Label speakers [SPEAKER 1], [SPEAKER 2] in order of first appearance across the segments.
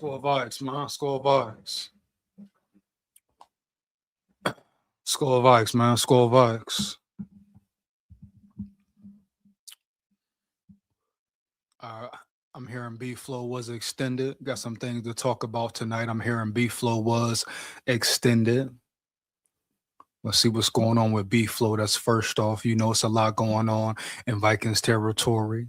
[SPEAKER 1] SKOL VIKES, man. SKOL VIKES. SKOL VIKES, man. SKOL VIKES. Uh, I'm hearing B Flow was extended. Got some things to talk about tonight. I'm hearing B Flow was extended. Let's see what's going on with B Flow. That's first off. You know, it's a lot going on in Vikings territory.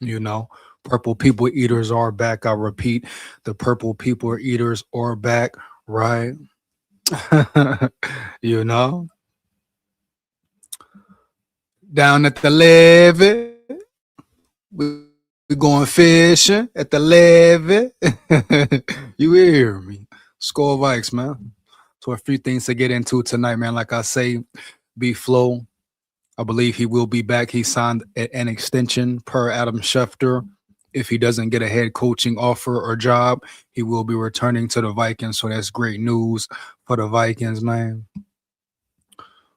[SPEAKER 1] You know, purple people eaters are back. I repeat, the purple people eaters are back, right? You know, down at the levee, we going fishing at the levee. You hear me? SKOL VIKES, man. So a few things to get into tonight, man. Like I say, B Flow, I believe he will be back. He signed an extension per Adam Schefter. If he doesn't get a head coaching offer or job, he will be returning to the Vikings. So that's great news for the Vikings, man.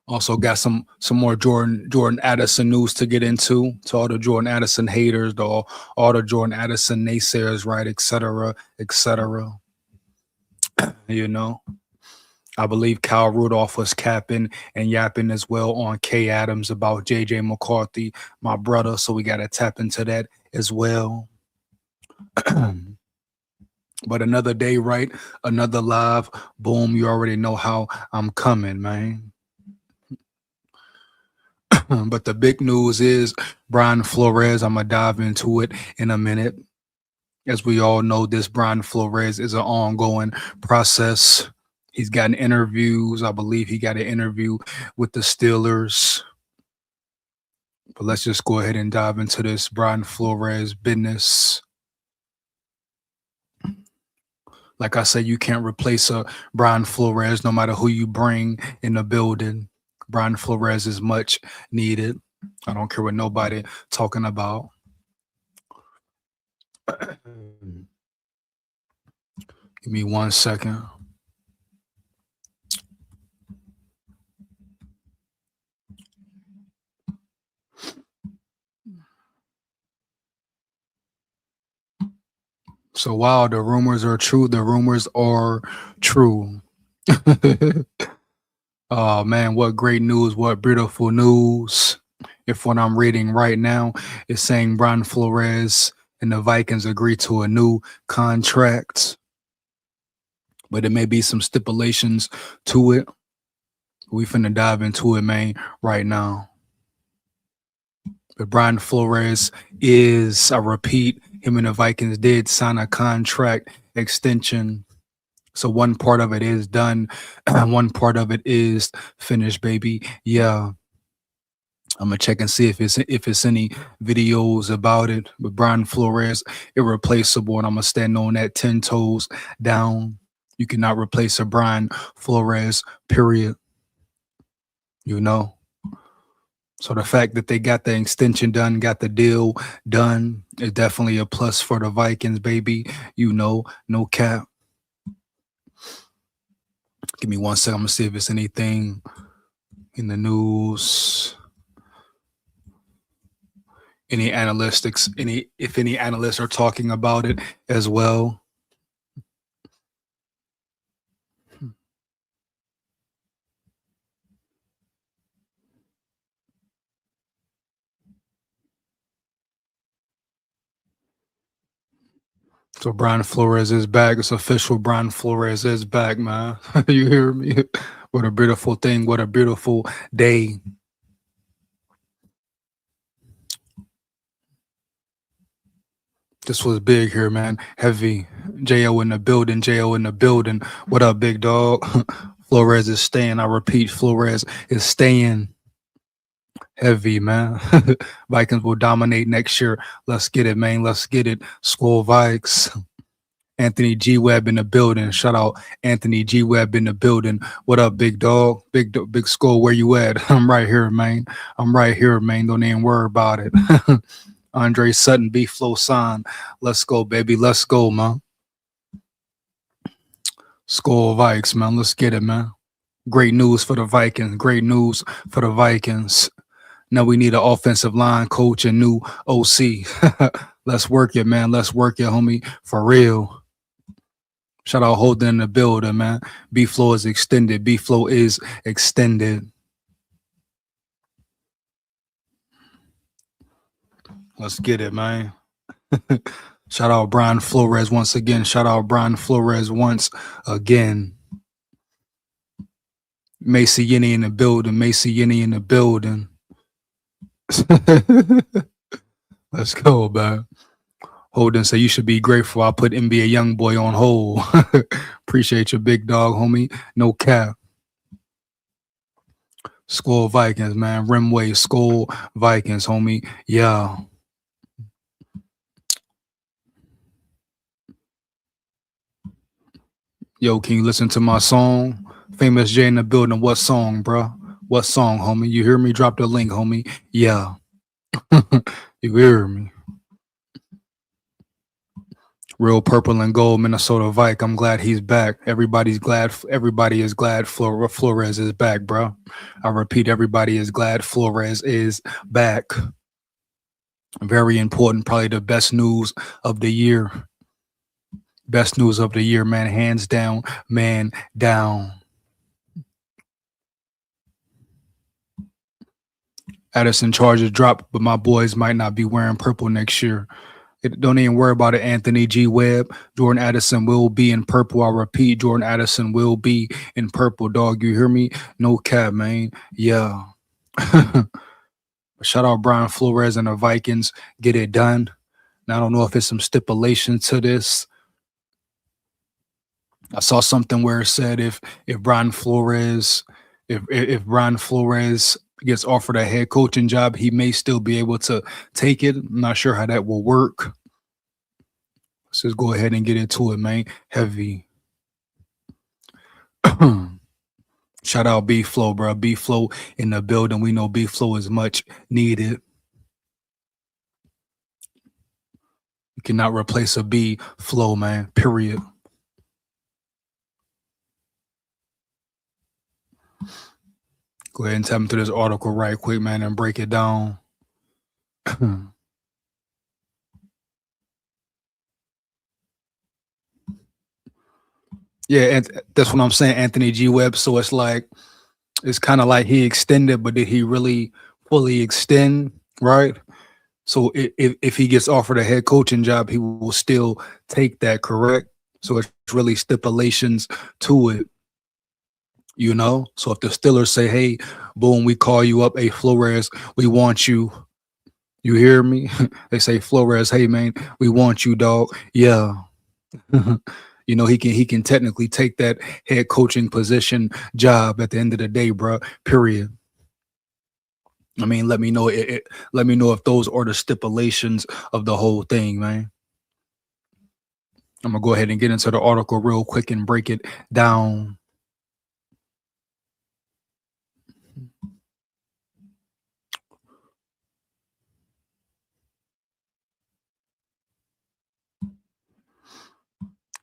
[SPEAKER 1] Also got some more Jordan Addison news to get into. To all the Jordan Addison haters, all the Jordan Addison naysayers, right, etc., etc. You know, I believe Kyle Rudolph was capping and yapping as well on K Adams about JJ McCarthy, my brother. So we got to tap into that as well. But another day, right? Another live. Boom. You already know how I'm coming, man. But the big news is Brian Flores. I'm going to dive into it in a minute. As we all know, this Brian Flores is an ongoing process. He's gotten interviews. I believe he got an interview with the Steelers. But let's just go ahead and dive into this Brian Flores business. Like I said, you can't replace a Brian Flores no matter who you bring in the building. Brian Flores is much needed. I don't care what nobody talking about. Give me 1 second. So wow, the rumors are true. The rumors are true. Oh man, what great news, what beautiful news. If what I'm reading right now is saying Brian Flores and the Vikings agree to a new contract, but there may be some stipulations to it. We finna dive into it, man, right now. But Brian Flores is, I repeat, him and the Vikings did sign a contract extension. So one part of it is done. One part of it is finished, baby. Yeah. I'm gonna check and see if it's any videos about it. But Brian Flores, irreplaceable, and I'm gonna stand on that 10 toes down. You cannot replace a Brian Flores, period. You know. So the fact that they got the extension done, got the deal done, is definitely a plus for the Vikings, baby. You know, no cap. Give me 1 second. I'm gonna see if it's anything in the news. Any analytics, if any analysts are talking about it as well. So Brian Flores is back. It's official. Brian Flores is back, man. You hear me? What a beautiful thing. What a beautiful day. This was big here, man. Heavy. J.O. in the building. J.O. in the building. What up, big dog? Flores is staying. I repeat, Flores is staying. Heavy, man. Vikings will dominate next year. Let's get it, man. Let's get it. SKOL Vikes. Anthony G. Webb in the building. Shout out Anthony G. Webb in the building. What up, big dog? Big SKOL, where you at? I'm right here, man. I'm right here, man. Don't even worry about it. Andre Sutton, B Flow sign. Let's go, baby. Let's go, man. SKOL Vikes, man. Let's get it, man. Great news for the Vikings. Great news for the Vikings. Now we need an offensive line coach and new OC. Let's work it, man. Let's work it, homie. For real. Shout out Holden in the building, man. B Flow is extended. B Flow is extended. Let's get it, man. Shout out Brian Flores once again. Shout out Brian Flores once again. Macy Yinny in the building. Macy Yinny in the building. Let's go, man. Holden say you should be grateful. I put NBA Youngboy on hold. Appreciate your big dog, homie. No cap. SKOL Vikings, man. Rimway, SKOL Vikings, homie. Yeah. Yo, can you listen to my song? Famous J in the building. What song, bro? What song, homie? You hear me? Drop the link, homie. Yeah. You hear me? Real purple and gold Minnesota Vike. I'm glad he's back. Everybody's glad. Everybody is glad Flores is back, bro. I repeat, everybody is glad Flores is back. Very important. Probably the best news of the year. Best news of the year, man. Hands down, man down. Addison charges dropped, but my boys might not be wearing purple next year. Don't even worry about it, Anthony G. Webb. Jordan Addison will be in purple. I repeat, Jordan Addison will be in purple, dog. You hear me? No cap, man. Yeah. Shout out Brian Flores and the Vikings. Get it done. Now, I don't know if it's some stipulation to this. I saw something where it said if Brian Flores, if Brian Flores gets offered a head coaching job, he may still be able to take it. I'm not sure how that will work. Let's just go ahead and get into it, man. Heavy. Shout out B Flow, bro. B Flow in the building. We know B Flow is much needed. You cannot replace a B Flow, man. Period. Go ahead and tap into this article right quick, man, and break it down. Yeah, and that's what I'm saying, Anthony G. Webb. So it's like, it's kind of like he extended, but did he really fully extend, right? So if he gets offered a head coaching job, he will still take that, correct? So it's really stipulations to it, you know? So if the Steelers say, hey, boom, we call you up, hey, Flores, we want you. You hear me? They say, Flores, hey, man, we want you, dog. Yeah. You know, he can technically take that head coaching position job at the end of the day, bro. Period. I mean, let me know let me know if those are the stipulations of the whole thing, man. I'm gonna go ahead and get into the article real quick and break it down.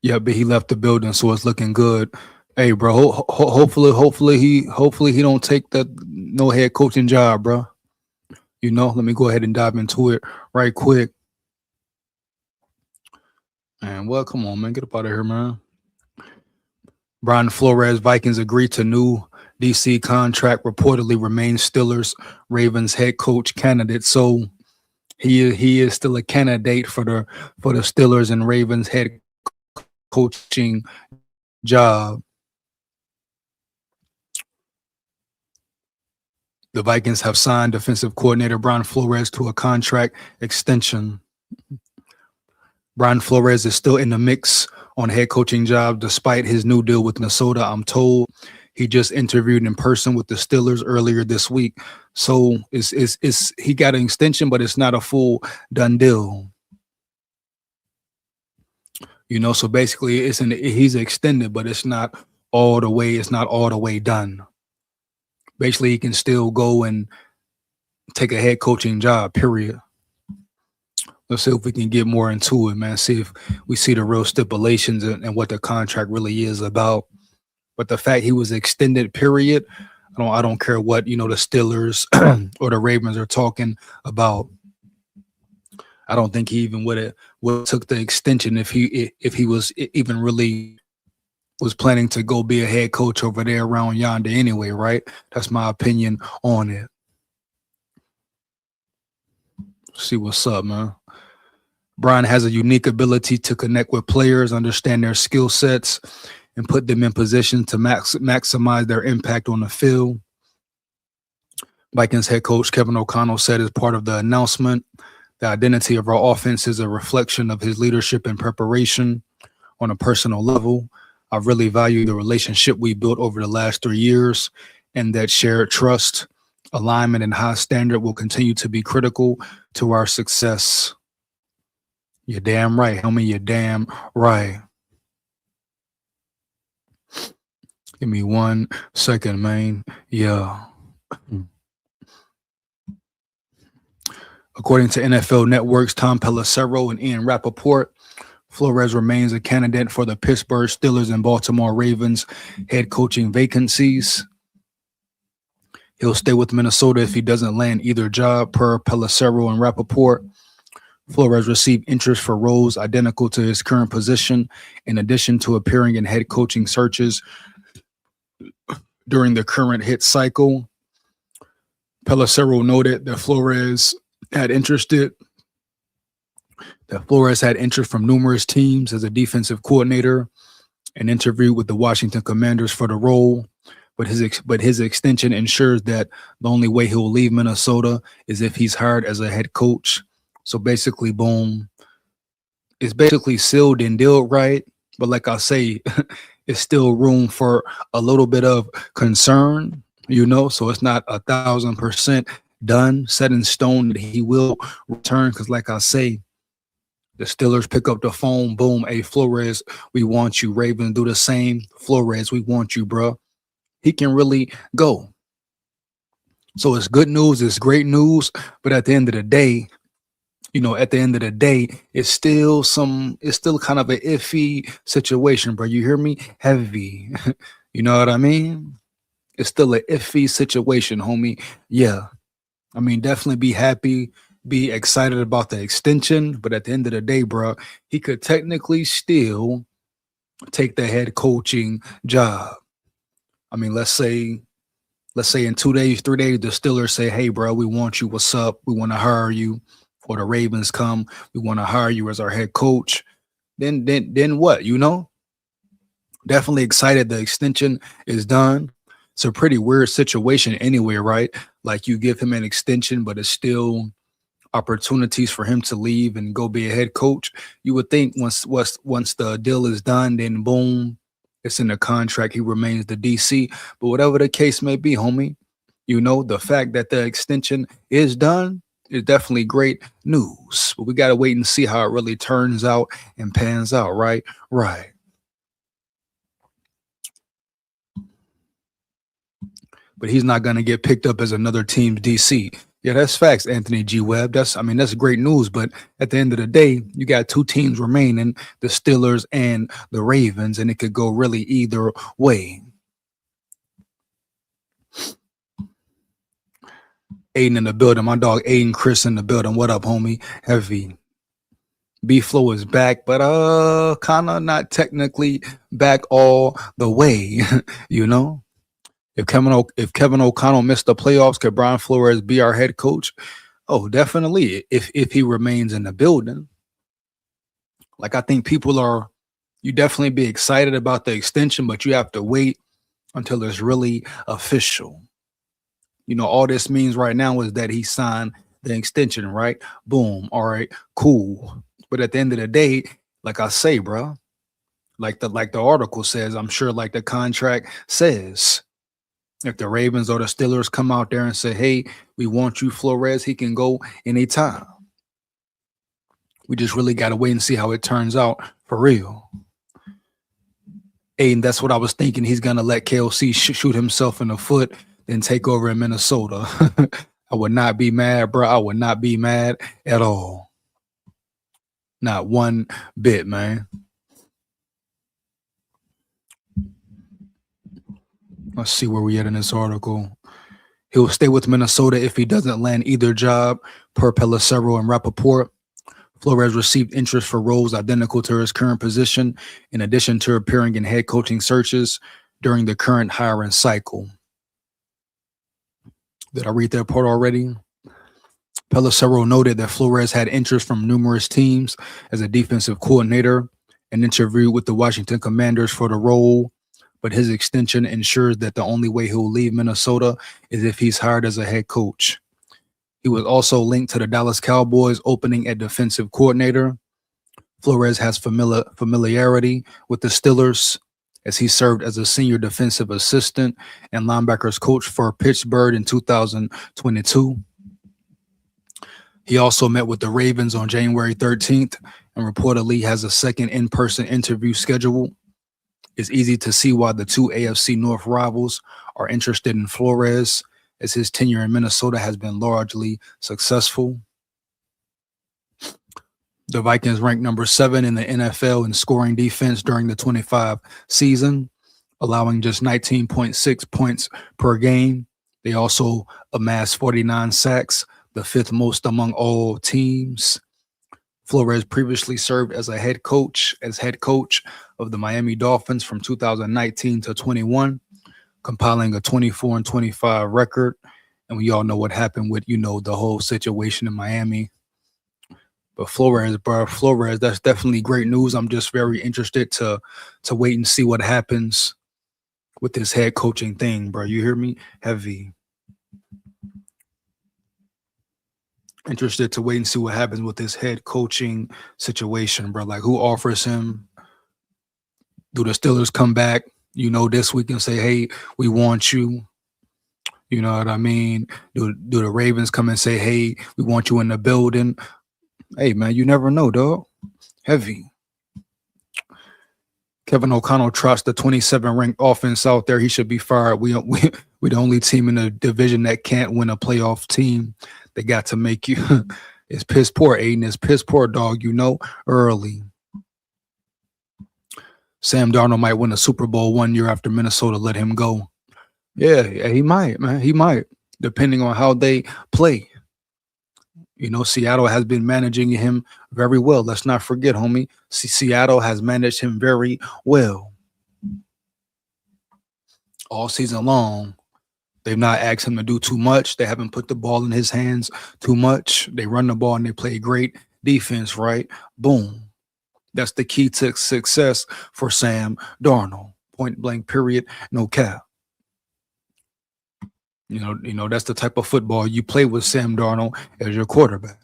[SPEAKER 1] Yeah, but he left the building, so it's looking good. Hey, bro. Hopefully he don't take that no head coaching job, bro. You know, let me go ahead and dive into it right quick. And well, come on, man, get up out of here, man. Brian Flores, Vikings agree to new DC contract. Reportedly remains Steelers Ravens head coach candidate. So he is still a candidate for the Steelers and Ravens head coaching job. The Vikings have signed defensive coordinator Brian Flores to a contract extension. Brian Flores is still in the mix on head coaching job despite his new deal with Minnesota. I'm told he just interviewed in person with the Steelers earlier this week. So it's he got an extension, but it's not a full done deal. You know, so basically he's extended, but it's not all the way done. Basically, he can still go and take a head coaching job, period. Let's see if we can get more into it, man. See if we see the real stipulations and what the contract really is about. But the fact he was extended, period, I don't care what, you know, the Steelers or the Ravens are talking about. I don't think he even would have took the extension if he was even really was planning to go be a head coach over there around yonder anyway, right? That's my opinion on it. See what's up, man. Brian has a unique ability to connect with players, understand their skill sets, and put them in position to maximize their impact on the field. Vikings head coach Kevin O'Connell said as part of the announcement, the identity of our offense is a reflection of his leadership and preparation. On a personal level, I really value the relationship we built over the last 3 years, and that shared trust, alignment, and high standard will continue to be critical to our success. You're damn right, homie. You're damn right. Give me 1 second, man. Yeah. According to NFL Network's Tom Pelissero and Ian Rappaport, Flores remains a candidate for the Pittsburgh Steelers and Baltimore Ravens head coaching vacancies. He'll stay with Minnesota if he doesn't land either job, per Pelissero and Rappaport. Flores received interest for roles identical to his current position, in addition to appearing in head coaching searches during the current hit cycle. Pelissero noted that Flores had interest from numerous teams as a defensive coordinator and interviewed with the Washington Commanders for the role. But his extension ensures that the only way he'll leave Minnesota is if he's hired as a head coach. So basically, boom, it's basically sealed and dealt, right? But like I say, it's still room for a little bit of concern, so it's not 1,000% done, set in stone that he will return. Because like I say, the Steelers pick up the phone, boom, hey, Flores, we want you. Ravens do the same. Flores, we want you, bro. He can really go. So it's good news, it's great news, but at the end of the day, it's still kind of an iffy situation, bro. You hear me? Heavy. You know what I mean? It's still an iffy situation, homie. Yeah. I mean, definitely be happy, be excited about the extension, but at the end of the day, bro, he could technically still take the head coaching job. I mean, let's say in 2 days, 3 days, the Steelers say, hey, bro, we want you. What's up? We want to hire you. Or the Ravens come, we want to hire you as our head coach. Then what, Definitely excited the extension is done. It's a pretty weird situation anyway, right? Like you give him an extension, but it's still opportunities for him to leave and go be a head coach. You would think once the deal is done, then boom, it's in the contract. He remains the DC. But whatever the case may be, homie, the fact that the extension is done is definitely great news. But we got to wait and see how it really turns out and pans out, right? Right. But he's not going to get picked up as another team's DC. Yeah, that's facts, Anthony G. Webb. That's great news. But at the end of the day, you got two teams remaining, the Steelers and the Ravens, and it could go really either way. Aiden in the building. My dog Aiden Chris in the building. What up, homie? Heavy. B-Flow is back, but kind of not technically back all the way, If Kevin O'Connell missed the playoffs, could Brian Flores be our head coach? Oh, definitely. If he remains in the building. Like, I think you definitely be excited about the extension, but you have to wait until it's really official. All this means right now is that he signed the extension, right? Boom. All right, cool. But at the end of the day, like I say, bro, like the article says, I'm sure like the contract says, if the Ravens or the Steelers come out there and say, hey, we want you, Flores, he can go anytime. We just really got to wait and see how it turns out for real. And that's what I was thinking. He's going to let KOC shoot himself in the foot, then take over in Minnesota. I would not be mad, bro. I would not be mad at all. Not one bit, man. Let's see where we at in this article. He'll stay with Minnesota if he doesn't land either job, per Pelissero and Rappaport. Flores received interest for roles identical to his current position, in addition to appearing in head coaching searches during the current hiring cycle. Did I read that part already? Pelissero noted that Flores had interest from numerous teams as a defensive coordinator and interviewed with the Washington Commanders for the role, but his extension ensures that the only way he'll leave Minnesota is if he's hired as a head coach. He was also linked to the Dallas Cowboys opening at defensive coordinator. Flores has familiarity with the Steelers as he served as a senior defensive assistant and linebackers coach for Pittsburgh in 2022. He also met with the Ravens on January 13th and reportedly has a second in-person interview scheduled. It's easy to see why the two AFC North rivals are interested in Flores, as his tenure in Minnesota has been largely successful. The Vikings ranked number 7 in the NFL in scoring defense during the 25 season, allowing just 19.6 points per game. They also amassed 49 sacks, the 5th most among all teams. Flores previously served as head coach of the Miami Dolphins from 2019 to 21, compiling a 24-25 record. And we all know what happened with, the whole situation in Miami. But Flores, that's definitely great news. I'm just very interested to wait and see what happens with this head coaching thing, bro. You hear me? Heavy. Interested to wait and see what happens with this head coaching situation, bro. Like, who offers him? Do the Steelers come back, this week and say, hey, we want you? You know what I mean? Do the Ravens come and say, hey, we want you in the building? Hey, man, you never know, dog. Heavy. Kevin O'Connell trusts the 27-ranked offense out there. He should be fired. We're the only team in the division that can't win a playoff team. They got to make you. It's piss poor, Aiden. It's piss poor, dog, early. Sam Darnold might win a Super Bowl 1 year after Minnesota let him go. Yeah, he might, man. He might, depending on how they play. Seattle has been managing him very well. Let's not forget, homie. Seattle has managed him very well all season long. They've not asked him to do too much. They haven't put the ball in his hands too much. They run the ball and they play great defense, right? Boom. That's the key to success for Sam Darnold. Point blank, period, no cap. That's the type of football you play with Sam Darnold as your quarterback.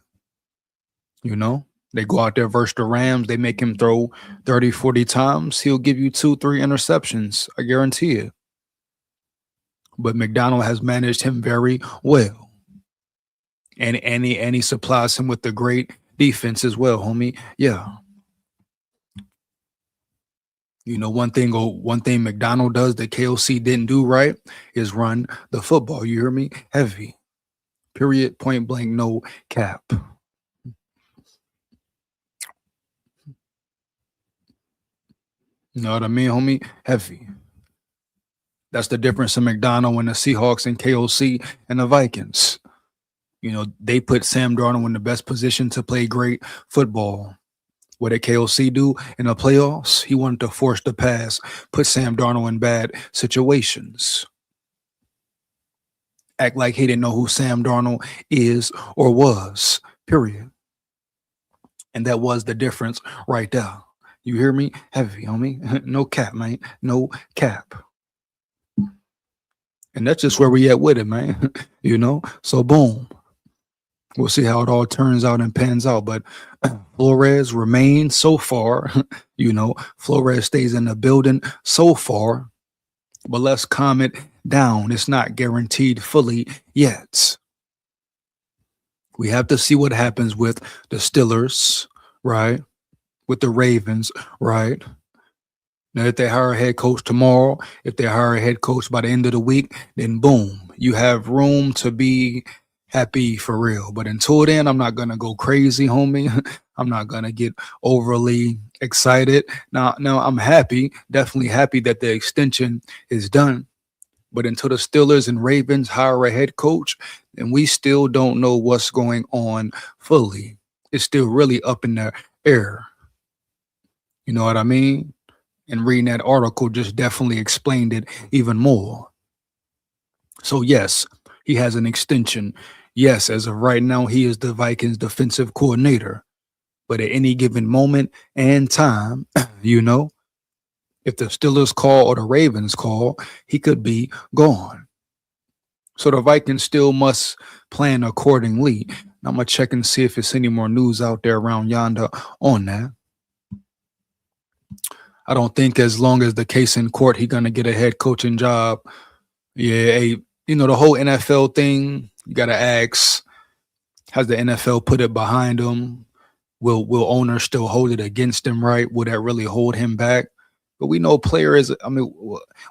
[SPEAKER 1] They go out there versus the Rams. They make him throw 30, 40 times. He'll give you 2-3 interceptions. I guarantee it. But McDonald has managed him very well. And he supplies him with the great defense as well, homie. Yeah. One thing McDonald does that KOC didn't do right is run the football. You hear me? Heavy. Period. Point blank. No cap. You know what I mean, homie? Heavy. That's the difference in McDonald and the Seahawks and KOC and the Vikings. They put Sam Darnold in the best position to play great football. What did KOC do in the playoffs? He wanted to force the pass, put Sam Darnold in bad situations. Act like he didn't know who Sam Darnold is or was, period. And that was the difference right there. You hear me? Heavy, homie. No cap, man. No cap. And that's just where we at with it, man. So boom. We'll see how it all turns out and pans out. But Flores remains so far. Flores stays in the building so far. But let's calm it down. It's not guaranteed fully yet. We have to see what happens with the Steelers, right? With the Ravens, right? Now, if they hire a head coach tomorrow, if they hire a head coach by the end of the week, then boom, you have room to be happy for real. But until then, I'm not going to go crazy, homie. I'm not going to get overly excited. Now, I'm happy, definitely happy that the extension is done. But until the Steelers and Ravens hire a head coach, then we still don't know what's going on fully. It's still really up in the air. You know what I mean? And reading that article just definitely explained it even more. So, yes, he has an extension. Yes, as of right now, he is the Vikings defensive coordinator. But at any given moment and time, you know, if the Steelers call or the Ravens call, he could be gone. So the Vikings still must plan accordingly. I'm going to check and see if there's any more news out there around yonder on that. I don't think as long as the case in court, he's going to get a head coaching job. Yeah, the whole NFL thing, you got to ask, has the NFL put it behind him? Will owners still hold it against him, right? Will that really hold him back? But we know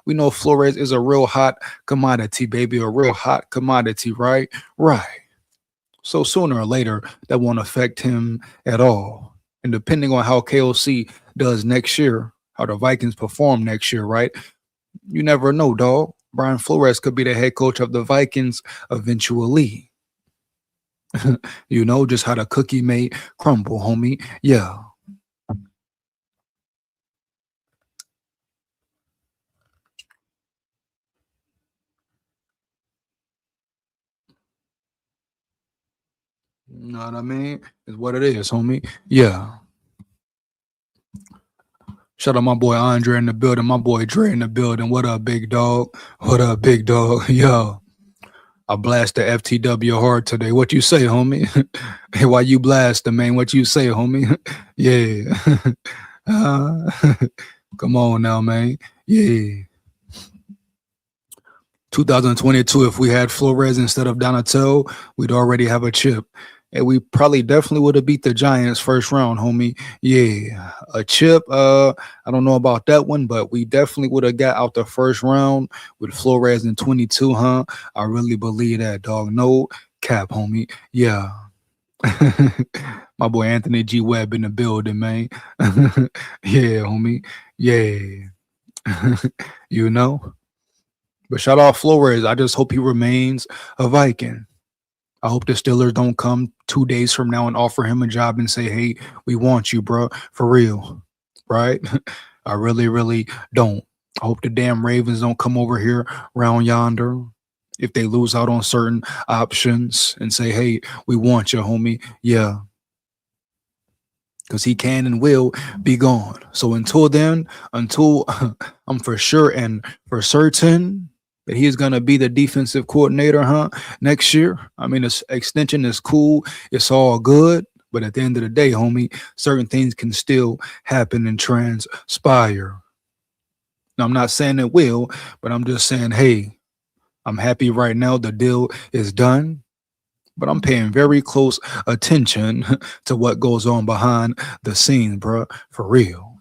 [SPEAKER 1] we know Flores is a real hot commodity, baby, a real hot commodity, right? Right. So sooner or later, that won't affect him at all. And depending on how KOC does next year, how the Vikings perform next year, right? You never know, dog. Brian Flores could be the head coach of the Vikings eventually. Just how the cookie may crumble, homie. Yeah. You know what I mean? It's what it is, homie. Yeah. Shout out my boy Andre in the building, my boy Dre in the building. What up, big dog? What up, big dog? Yo. I blast the FTW hard today. What you say, homie? Hey, why you blast the man? What you say, homie? Yeah. Come on now, man. Yeah. 2022, if we had Flores instead of Donatel, we'd already have a chip. And we probably definitely would have beat the Giants first round, homie. Yeah. A chip. I don't know about that one, but we definitely would have got out the first round with Flores in 22, huh? I really believe that, dog. No cap, homie. Yeah. My boy Anthony G. Webb in the building, man. Yeah, homie. Yeah. you know? But shout out Flores. I just hope he remains a Viking. I hope the Steelers don't come 2 days from now and offer him a job and say, hey, we want you, bro, for real. Right? I really, really don't. I hope the damn Ravens don't come over here round yonder if they lose out on certain options and say, hey, we want you, homie. Yeah. Because he can and will be gone. So until then, until I'm for sure and for certain that he is going to be the defensive coordinator, huh, next year. I mean, this extension is cool. It's all good. But at the end of the day, homie, certain things can still happen and transpire. Now, I'm not saying it will, but I'm just saying, hey, I'm happy right now the deal is done. But I'm paying very close attention to what goes on behind the scenes, bro, for real.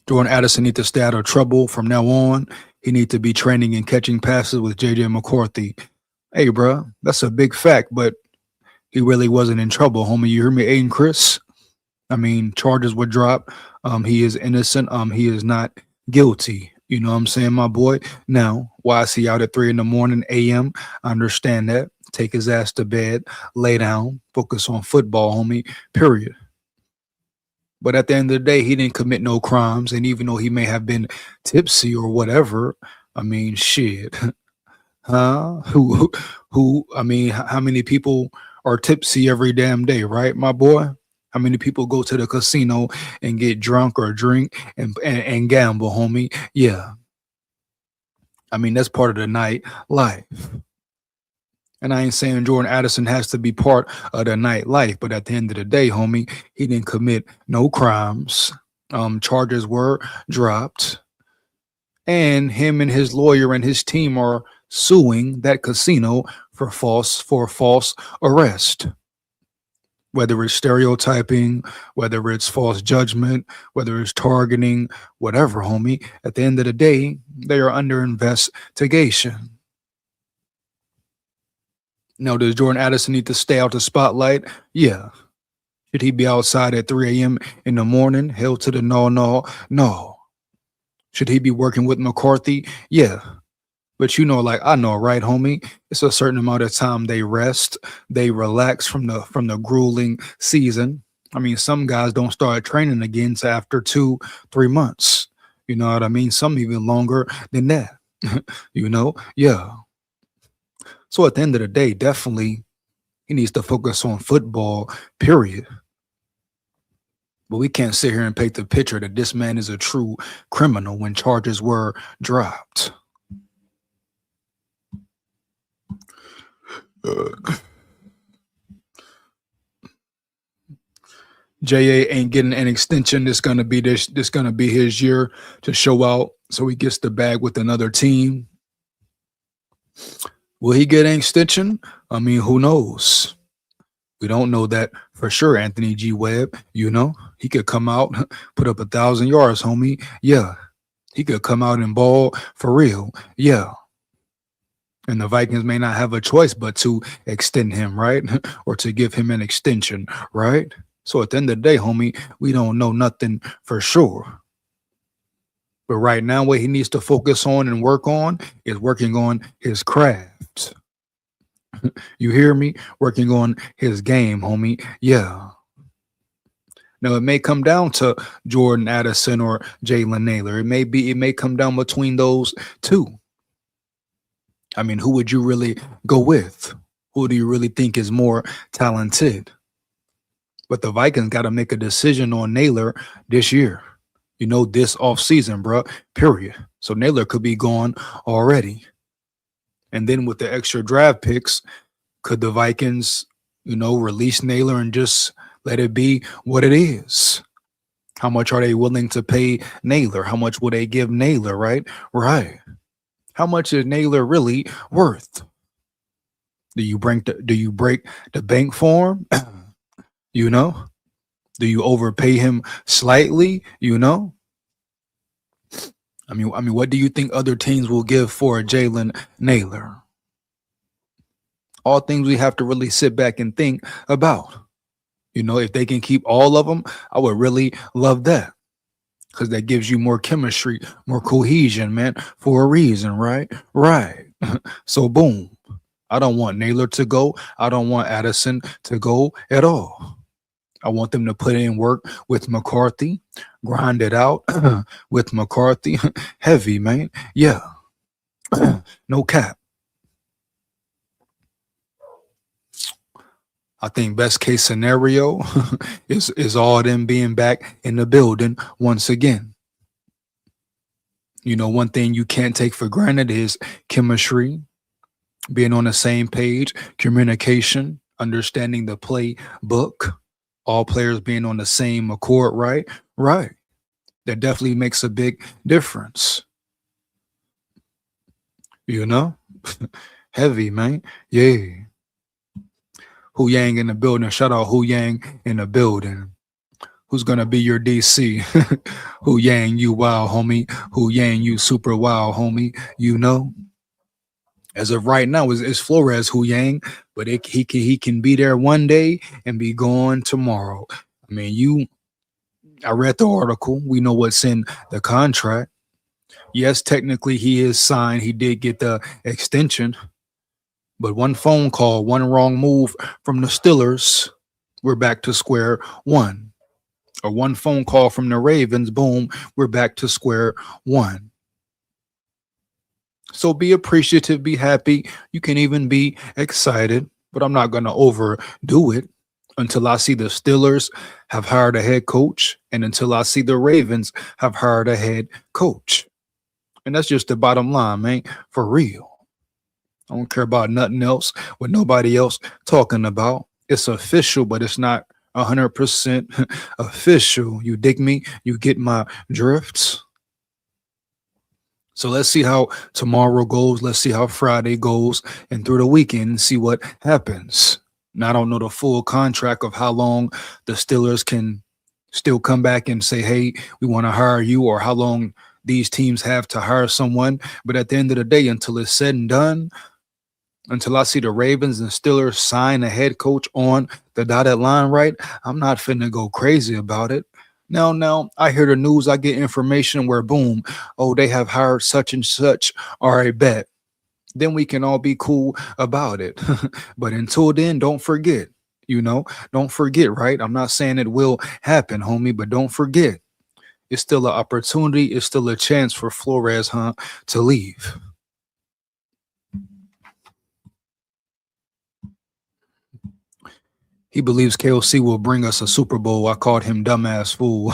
[SPEAKER 1] Jordan Addison needs to stay out of trouble from now on. He needs to be training and catching passes with J.J. McCarthy. Hey, bro, that's a big fact, but he really wasn't in trouble, homie. You hear me, Aiden Chris? I mean, charges were dropped. He is innocent. He is not guilty. You know what I'm saying, my boy? Now, why is he out at 3 a.m? I understand that. Take his ass to bed, lay down, focus on football, homie, period. But at the end of the day, he didn't commit no crimes. And even though he may have been tipsy or whatever, I mean, shit. Huh? I mean, how many people are tipsy every damn day, right, my boy? How many people go to the casino and get drunk or drink and gamble, homie? Yeah. I mean, that's part of the night life. And I ain't saying Jordan Addison has to be part of the night life, but at the end of the day, homie, he didn't commit no crimes. Charges were dropped. And him and his lawyer and his team are suing that casino for false arrest. Whether it's stereotyping, whether it's false judgment, whether it's targeting, whatever, homie. At the end of the day, they are under investigation. Now, does Jordan Addison need to stay out the spotlight? Yeah. Should he be outside at 3 a.m. in the morning? Hell to the no. Should he be working with McCarthy? Yeah. But like I know, right, homie? It's a certain amount of time they rest, they relax from the grueling season. I mean, some guys don't start training again until after 2, 3 months. You know what I mean? Some even longer than that. Yeah. So at the end of the day, definitely he needs to focus on football, period. But we can't sit here and paint the picture that this man is a true criminal when charges were dropped. JA ain't getting an extension. This gonna be gonna be his year to show out. So he gets the bag with another team. Will he get an extension? I mean, who knows? We don't know that for sure. Anthony G. Webb, he could come out, put up 1,000 yards, homie. Yeah, he could come out and ball for real. Yeah. And the Vikings may not have a choice but to extend him, right? Or to give him an extension, right? So at the end of the day, homie, we don't know nothing for sure. But right now, what he needs to focus on and work on is working on his craft. You hear me? Working on his game, homie. Yeah. Now, it may come down to Jordan Addison or Jalen Naylor. It may come down between those two. I mean, who would you really go with? Who do you really think is more talented? But the Vikings got to make a decision on Naylor this year. This offseason, bro, period. So Naylor could be gone already. And then with the extra draft picks, could the Vikings, release Naylor and just let it be what it is? How much are they willing to pay Naylor? How much will they give Naylor, right? Right. How much is Naylor really worth? Do you break the bank for him? Do you overpay him slightly? I mean, what do you think other teams will give for Jalen Naylor? All things we have to really sit back and think about. If they can keep all of them, I would really love that. Because that gives you more chemistry, more cohesion, man, for a reason, right? Right. So, boom. I don't want Naylor to go. I don't want Addison to go at all. I want them to put in work with McCarthy, grind it out with McCarthy. Heavy, man. Yeah. No cap. I think best case scenario is all them being back in the building once again. One thing you can't take for granted is chemistry, being on the same page, communication, understanding the playbook, all players being on the same accord, right? Right. That definitely makes a big difference. Heavy, man. Yeah. Hu Yang in the building. Shout out Hu Yang in the building. Who's gonna be your DC? Hu Yang, you wild, homie. Hu Yang, you super wild, homie. As of right now, is Flores Hu Yang, but he can be there one day and be gone tomorrow. I mean, I read the article. We know what's in the contract. Yes, technically he is signed. He did get the extension. But one phone call, one wrong move from the Steelers, we're back to square one. Or one phone call from the Ravens, boom, we're back to square one. So be appreciative, be happy. You can even be excited, but I'm not going to overdo it until I see the Steelers have hired a head coach and until I see the Ravens have hired a head coach. And that's just the bottom line, man, for real. I don't care about nothing else, what nobody else talking about. It's official, but it's not 100% official. You dig me? You get my drifts? So let's see how tomorrow goes. Let's see how Friday goes and through the weekend and see what happens. Now, I don't know the full contract of how long the Steelers can still come back and say, hey, we want to hire you, or how long these teams have to hire someone. But at the end of the day, until it's said and done, until I see the Ravens and Steelers sign a head coach on the dotted line, right, I'm not finna go crazy about it. Now, I hear the news, I get information where, boom, oh, they have hired such and such, all right, bet. Then we can all be cool about it. But until then, don't forget, you know, don't forget, right? I'm not saying it will happen, homie, but don't forget. It's still an opportunity. It's still a chance for Flores, to leave. He believes KOC will bring us a Super Bowl. I called him dumbass fool.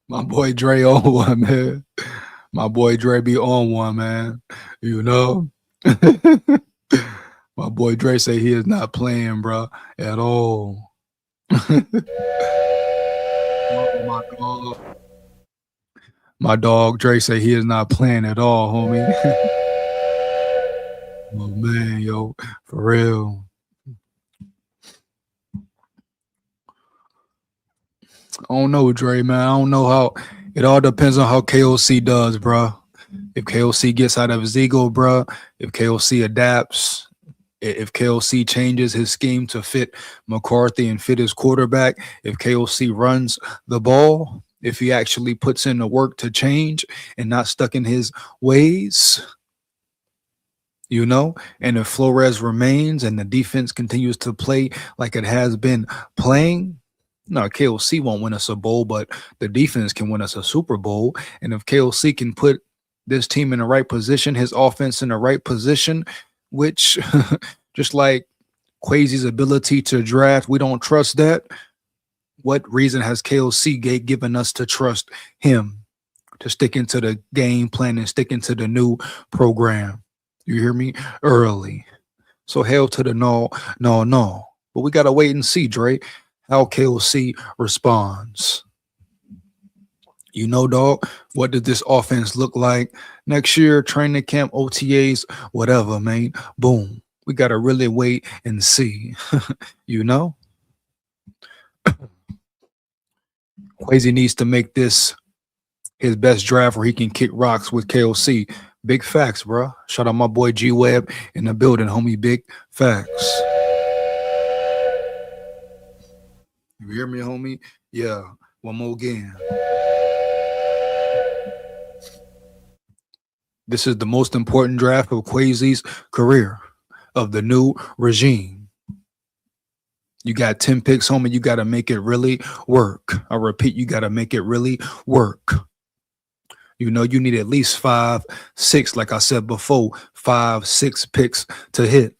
[SPEAKER 1] My boy Dre on one, man. My boy Dre be on one, man. You know? My boy Dre say he is not playing, bro, at all. Oh, my God. My dog Dre say he is not playing at all, homie. Oh man, yo, for real. I don't know, Dre, man. I don't know how. It all depends on how KOC does, bro. If KOC gets out of his ego, bro. If KOC adapts, if KOC changes his scheme to fit McCarthy and fit his quarterback, if KOC runs the ball, if he actually puts in the work to change and not stuck in his ways, you know, and if Flores remains and the defense continues to play like it has been playing, no, KOC won't win us a bowl, but the defense can win us a Super Bowl. And if KOC can put this team in the right position, his offense in the right position, which just like Quasi's ability to draft, we don't trust that. What reason has KOC given us to trust him to stick into the game plan and stick into the new program? You hear me? Early. So hell to the no. But we got to wait and see, Dre, how KOC responds. You know, dog, what does this offense look like next year? Training camp, OTAs, whatever, man. Boom. We got to really wait and see. You know? Quasi needs to make this his best draft where he can kick rocks with KOC. Big facts, bro. Shout out my boy G Web in the building, homie. Big facts. You hear me, homie? Yeah. One more again. This is the most important draft of Quasi's career, of the new regime. You got 10 picks, homie. You got to make it really work. I repeat, you got to make it really work. You know, you need at least 5, 6, like I said before, 5, 6 picks to hit.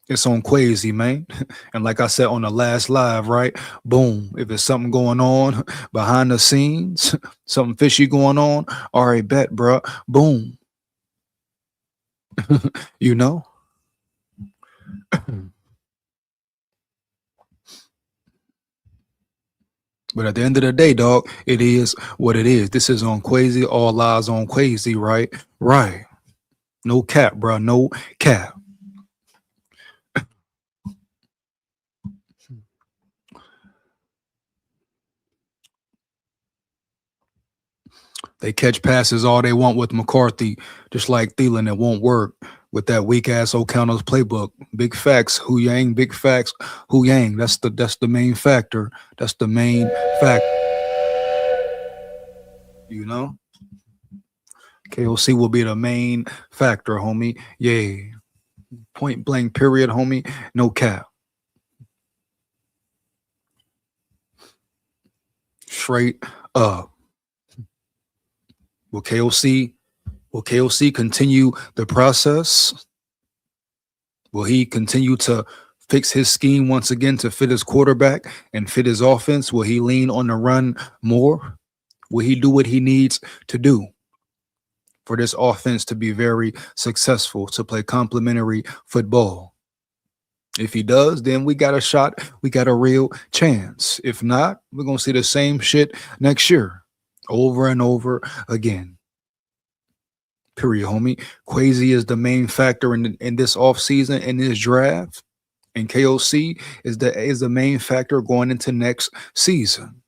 [SPEAKER 1] It's on Quasi, man. And like I said on the last live, right? Boom. If there's something going on behind the scenes, something fishy going on, all right, bet, bro. Boom. You know? But at the end of the day, dog, it is what it is. This is on Quasi. All eyes on Quasi, right? Right. No cap, bro. No cap. They catch passes all they want with McCarthy, just like Thielen. It won't work with that weak ass O'Connell's playbook. Big facts, Hu Yang. Big facts, Hu Yang. That's the main factor. That's the main fact. You know, KOC will be the main factor, homie. Yeah, point blank. Period, homie. No cap. Straight up. Will KOC continue the process? Will he continue to fix his scheme once again to fit his quarterback and fit his offense? Will he lean on the run more? Will he do what he needs to do for this offense to be very successful, to play complementary football? If he does, then we got a shot. We got a real chance. If not, we're going to see the same shit next year over and over again. Period, homie. Quasi is the main factor in this offseason, in this draft. And KOC is the main factor going into next season.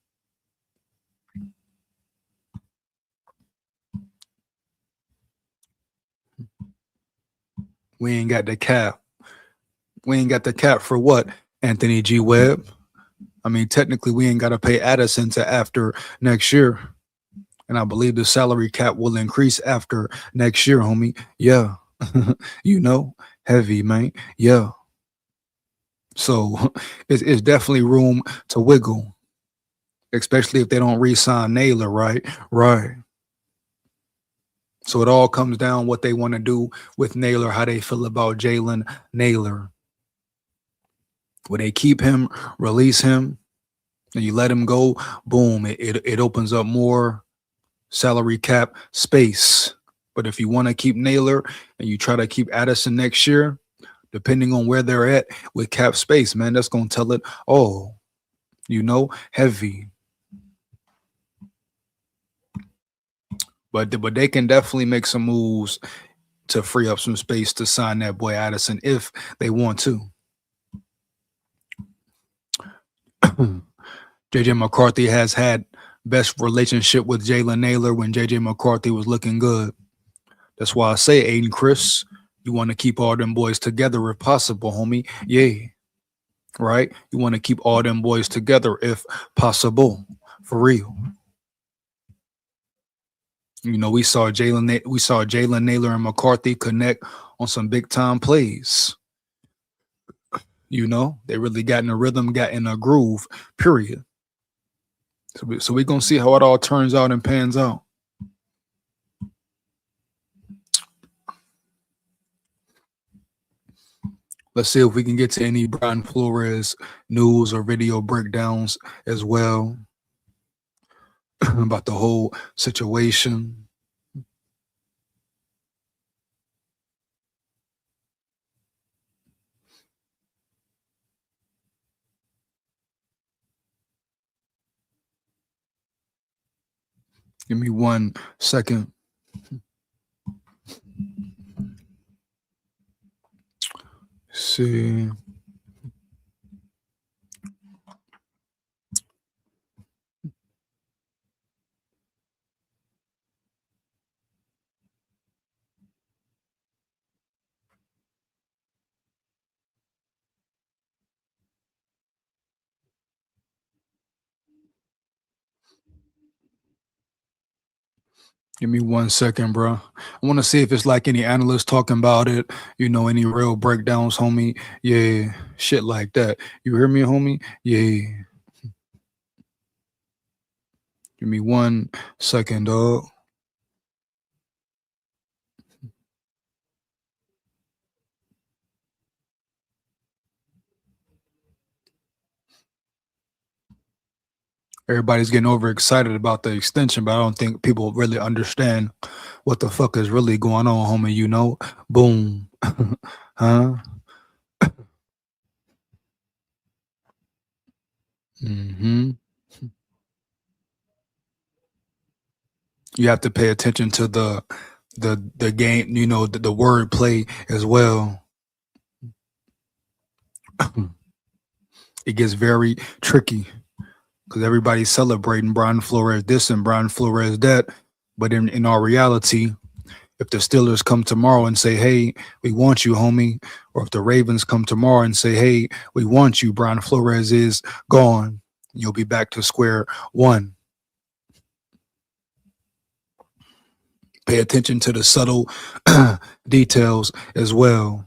[SPEAKER 1] We ain't got the cap. We ain't got the cap for what, Anthony G. Webb? I mean, technically, we ain't got to pay Addison to after next year. And I believe the salary cap will increase after next year, homie. Yeah. you know, heavy, man. Yeah. So it's definitely room to wiggle, especially if they don't re-sign Naylor, right? Right. So it all comes down what they want to do with Naylor, how they feel about Jalen Naylor. Will they keep him, release him, and you let him go? Boom! It opens up more salary cap space. But if you want to keep Naylor and you try to keep Addison next year, depending on where they're at with cap space, man, that's gonna tell it all. Heavy. But they can definitely make some moves to free up some space to sign that boy Addison if they want to. JJ McCarthy has had best relationship with Jalen Naylor when JJ McCarthy was looking good. That's why I say, Aiden Chris, you want to keep all them boys together if possible, homie. Yeah, right? You want to keep all them boys together if possible, for real. We saw Jalen Naylor and McCarthy connect on some big time plays. They really got in a rhythm, got in a groove. Period. So we're gonna see how it all turns out and pans out. Let's see if we can get to any Brian Flores news or video breakdowns as well about the whole situation. Give me 1 second. See. Give me 1 second, bro. I want to see if it's like any analysts talking about it, any real breakdowns, homie. Yeah, shit like that. You hear me, homie? Yeah. Give me 1 second, dog. Everybody's getting overexcited about the extension, but I don't think people really understand what the fuck is really going on, homie. Boom. Huh? hmm You have to pay attention to the game, the word play as well. It gets very tricky because everybody's celebrating Brian Flores this and Brian Flores that. But in our reality, if the Steelers come tomorrow and say, hey, we want you, homie, or if the Ravens come tomorrow and say, hey, we want you, Brian Flores is gone. You'll be back to square one. Pay attention to the subtle details as well.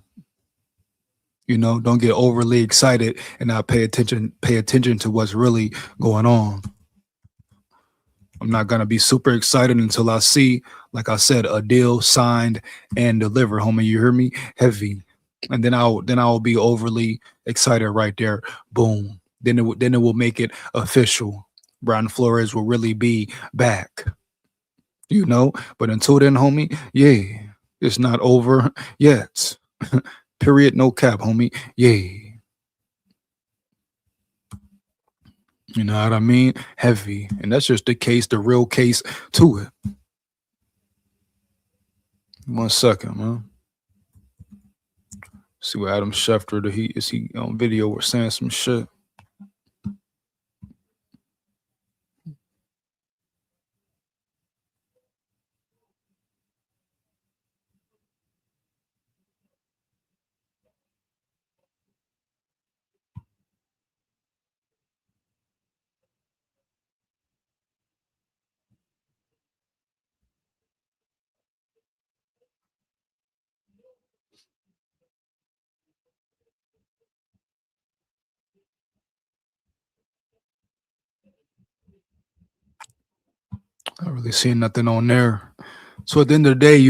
[SPEAKER 1] Don't get overly excited and not pay attention to what's really going on. I'm not gonna be super excited until I see, like I said, a deal signed and delivered, homie. You hear me? Heavy. And then I'll be overly excited right there. Boom. Then it will make it official. Brian Flores will really be back. But until then, homie, yeah, it's not over yet. Period. No cap, homie. Yeah. You know what I mean? Heavy. And that's just the real case to it. 1 second, man. See what Adam Schefter, is he on video or saying some shit? Not really seeing nothing on there. So at the end of the day,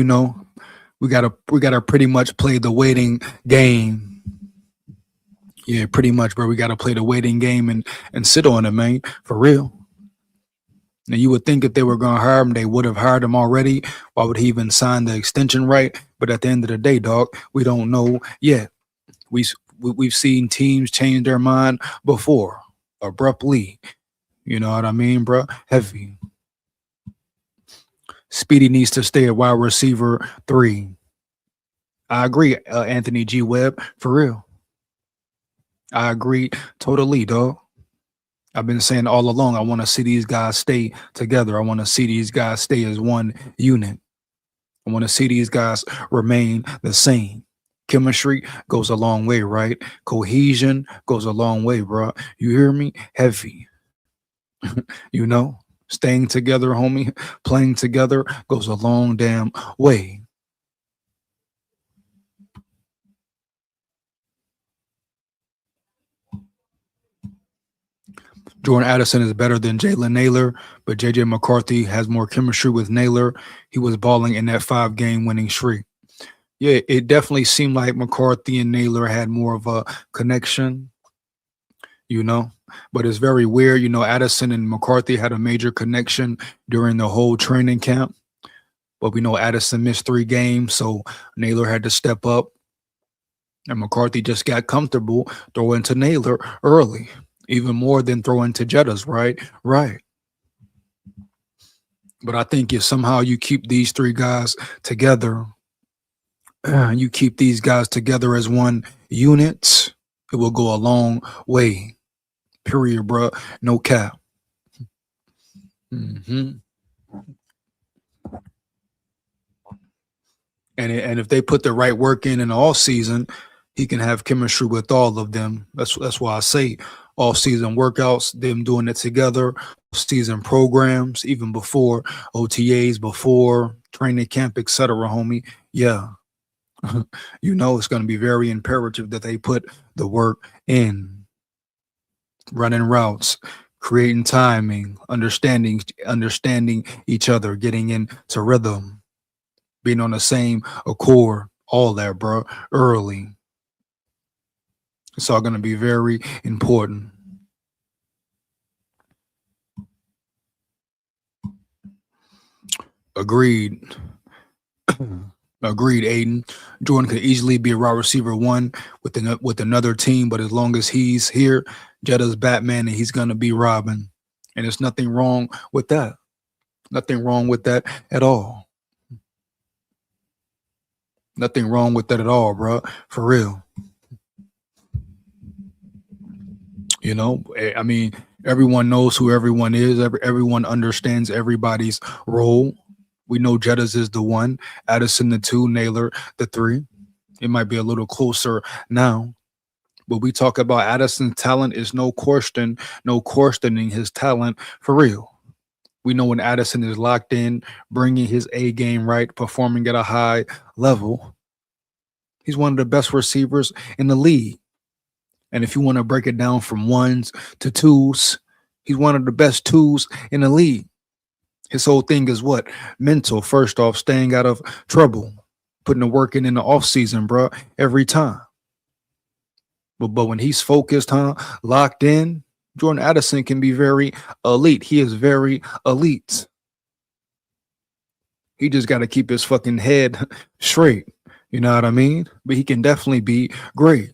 [SPEAKER 1] we gotta pretty much play the waiting game. Yeah, pretty much, bro. We gotta play the waiting game and sit on it, man. For real. Now you would think if they were gonna hire him, they would have hired him already. Why would he even sign the extension right? But at the end of the day, dog, we don't know yet. We've seen teams change their mind before abruptly. You know what I mean, bro? Heavy. Speedy needs to stay at wide receiver 3. I agree, Anthony G. Webb, for real. I agree totally, dog. I've been saying all along, I want to see these guys stay together. I want to see these guys stay as one unit. I want to see these guys remain the same. Chemistry goes a long way, right? Cohesion goes a long way, bro. You hear me? Heavy. You know, staying together, homie, playing together goes a long damn way. Jordan Addison is better than Jalen Naylor, but JJ McCarthy has more chemistry with Naylor. He was balling in that 5-game winning streak. Yeah, it definitely seemed like McCarthy and Naylor had more of a connection, you know. But it's very weird, Addison and McCarthy had a major connection during the whole training camp. But we know Addison missed 3 games, so Naylor had to step up. And McCarthy just got comfortable throwing to Naylor early, even more than throwing to Jettas, right? Right. But I think if somehow you keep these 3 guys together, you keep these guys together as one unit, it will go a long way. Period, bro. No cap. hmm And if they put the right work in the off season, he can have chemistry with all of them. That's why I say off season workouts, them doing it together, season programs, even before OTAs, before training camp, etc. Homie, yeah, it's going to be very imperative that they put the work in, running routes, creating timing, understanding each other, getting into rhythm, being on the same accord, all that, bro, early. It's all going to be very important. Agreed. Agreed, Aiden. Jordan could easily be a wide receiver 1 with another team, but as long as he's here, Jetta's Batman, and he's going to be Robin. And there's nothing wrong with that. Nothing wrong with that at all. Nothing wrong with that at all, bro. For real. I mean, everyone knows who everyone is. Everyone understands everybody's role. We know Jettas is the 1, Addison the 2, Naylor the 3. It might be a little closer now, but we talk about Addison's talent is no questioning his talent for real. We know when Addison is locked in, bringing his A game right, performing at a high level, he's one of the best receivers in the league. And if you want to break it down from 1s to 2s, he's one of the best 2s in the league. His whole thing is what? Mental, first off, staying out of trouble, putting the work in the off season, bro, every time. But when he's focused, locked in, Jordan Addison can be very elite. He is very elite. He just got to keep his fucking head straight. You know what I mean? But he can definitely be great.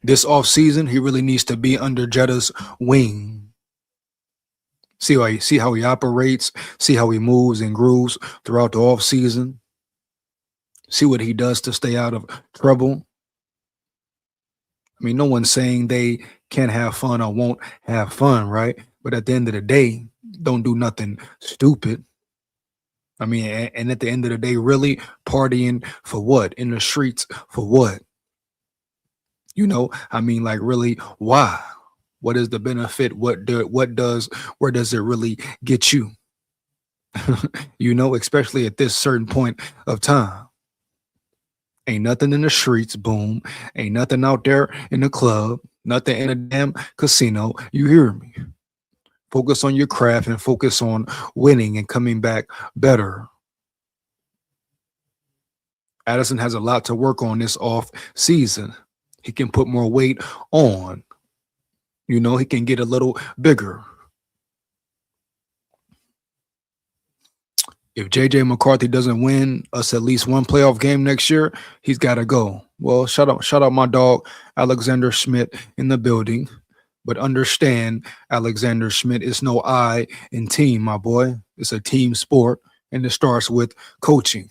[SPEAKER 1] This offseason, he really needs to be under Jetta's wing. See how he operates, see how he moves and grooves throughout the offseason. See what he does to stay out of trouble. I mean, no one's saying they can't have fun or won't have fun, right? But at the end of the day, don't do nothing stupid. I mean, and at the end of the day, really partying for what? In the streets for what? I mean, like, really, why? What is the benefit? Where does it really get you? Especially at this certain point of time. Ain't nothing in the streets, boom. Ain't nothing out there in the club. Nothing in a damn casino. You hear me? Focus on your craft and focus on winning and coming back better. Addison has a lot to work on this off season. He can put more weight on. You know, he can get a little bigger. If JJ McCarthy doesn't win us at least one playoff game next year, he's got to go. Well, shout out my dog Alexander Schmidt in the building. But understand, Alexander Schmidt is no I in team, my boy. It's a team sport, and it starts with coaching.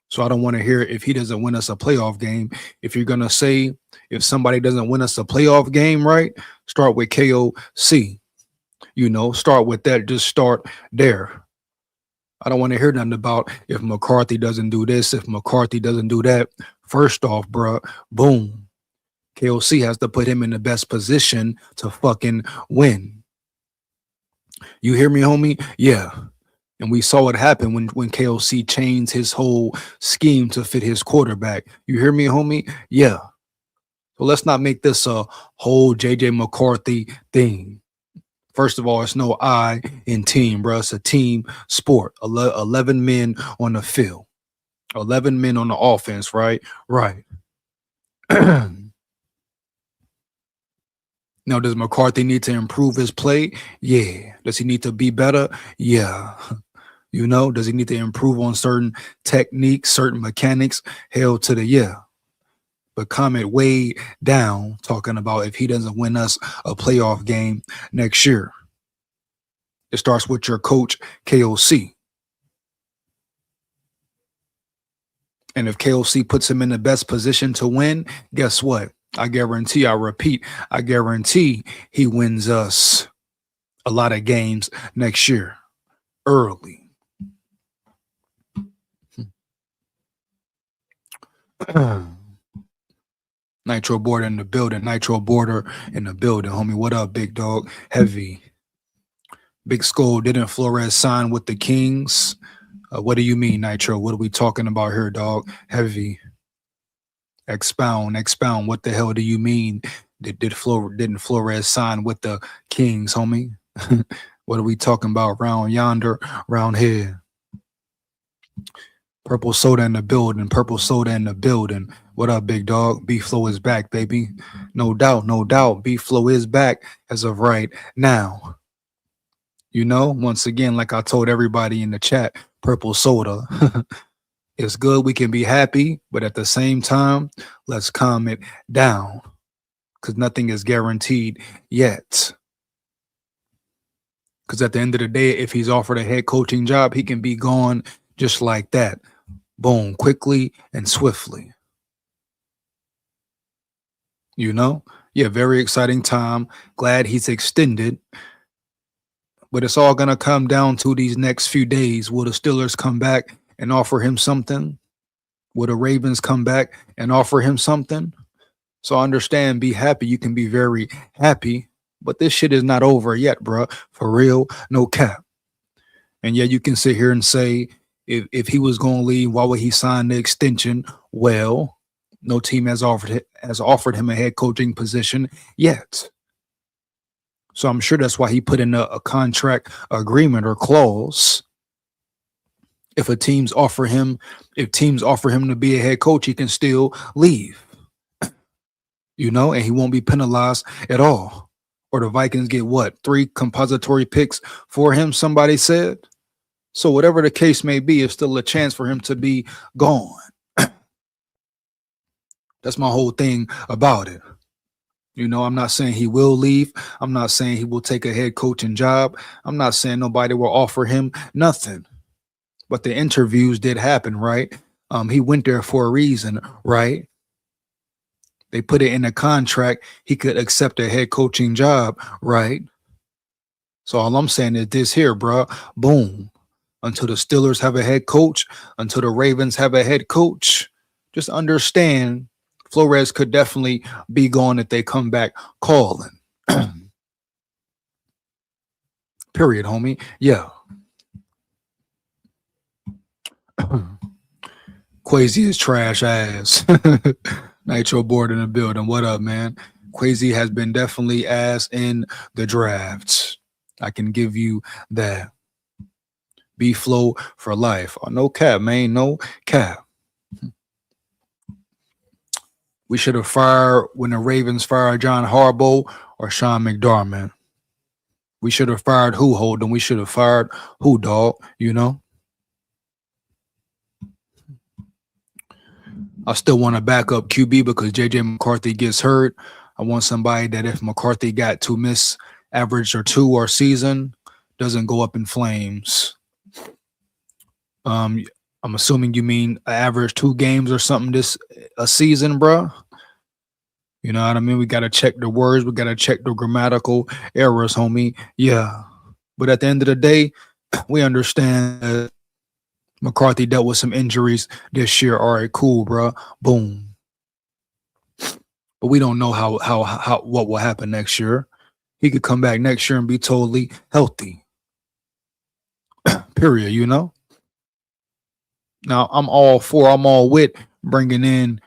[SPEAKER 1] So I don't want to hear if he doesn't win us a playoff game. If you're going to say if somebody doesn't win us a playoff game, right, start with KOC. You know, start with that. Just start there. I don't want to hear nothing about if McCarthy doesn't do this, if McCarthy doesn't do that. First off, bruh, boom. KOC has to put him in the best position to fucking win. You hear me, homie? Yeah. And we saw what happened when KOC changed his whole scheme to fit his quarterback. You hear me, homie? Yeah. So let's not make this a whole JJ McCarthy thing. First of all, it's no I in team, bro. It's a team sport. 11 men on the field. 11 men on the offense, right? Right. Now, does McCarthy need to improve his play? Yeah. Does he need to be better? Yeah. You know, does he need to improve on certain techniques, certain mechanics? Hell to the yeah. But comment way down talking about if he doesn't win us a playoff game next year. It starts with your coach, KOC. And if KOC puts him in the best position to win, guess what? I guarantee he wins us a lot of games next year early. Nitro Border in the building. Homie. What up, big dog? Heavy. Big SKOL. Didn't Flores sign with the Kings? What do you mean, Nitro? What are we talking about here, dog? Heavy. Expound. What the hell do you mean? Didn't Flores sign with the Kings, homie? What are we talking about? Round yonder, round here. Purple soda in the building. What up, big dog? B-Flow is back, baby. No doubt. B-Flow is back as of right now. You know, once again, like I told everybody in the chat, purple soda. It's good. We can be happy, but at the same time, let's calm it down because nothing is guaranteed yet. Because at the end of the day, if he's offered a head coaching job, he can be gone just like that. Boom, quickly and swiftly. You know? Yeah, very exciting time. Glad he's extended. But it's all going to come down to these next few days. Will the Steelers come back and offer him something? Will the Ravens come back and offer him something? So understand, be happy. You can be very happy, but this shit is not over yet, bro. For real, no cap. And yeah, you can sit here and say, if he was going to leave, why would he sign the extension? Well, no team has offered him a head coaching position yet. So I'm sure that's why he put in a contract agreement or clause. If teams offer him to be a head coach, he can still leave. You know, and he won't be penalized at all. Or the Vikings get what? 3 compository picks for him, somebody said. So whatever the case may be, it's still a chance for him to be gone. That's my whole thing about it. You know, I'm not saying he will leave. I'm not saying he will take a head coaching job. I'm not saying nobody will offer him nothing. But the interviews did happen, right? He went there for a reason, right? They put it in a contract. He could accept a head coaching job, right? So all I'm saying is this here, bro. Boom. Until the Steelers have a head coach, until the Ravens have a head coach, just understand Flores could definitely be gone if they come back calling. Period, homie. Yeah. Quasi is trash ass. Nitro board in the building. What up, man? Quasi has been definitely ass in the drafts. I can give you that. B flow for life. Oh, no cap, man. No cap. We should have fired when the Ravens fired John Harbaugh or Sean McDermott. We should have fired who, Holden? We should have fired who, dog? You know? I still want a backup QB because JJ McCarthy gets hurt. I want somebody that if McCarthy got to miss average or two or season, doesn't go up in flames. Um, I'm assuming you mean average 2 games or something this a season, bro. You know what I mean? We gotta check the words, we gotta check the grammatical errors, homie. Yeah. But at the end of the day, we understand that McCarthy dealt with some injuries this year. All right, cool, bro. Boom. But we don't know how what will happen next year. He could come back next year and be totally healthy. Period, you know? Now, I'm all with bringing in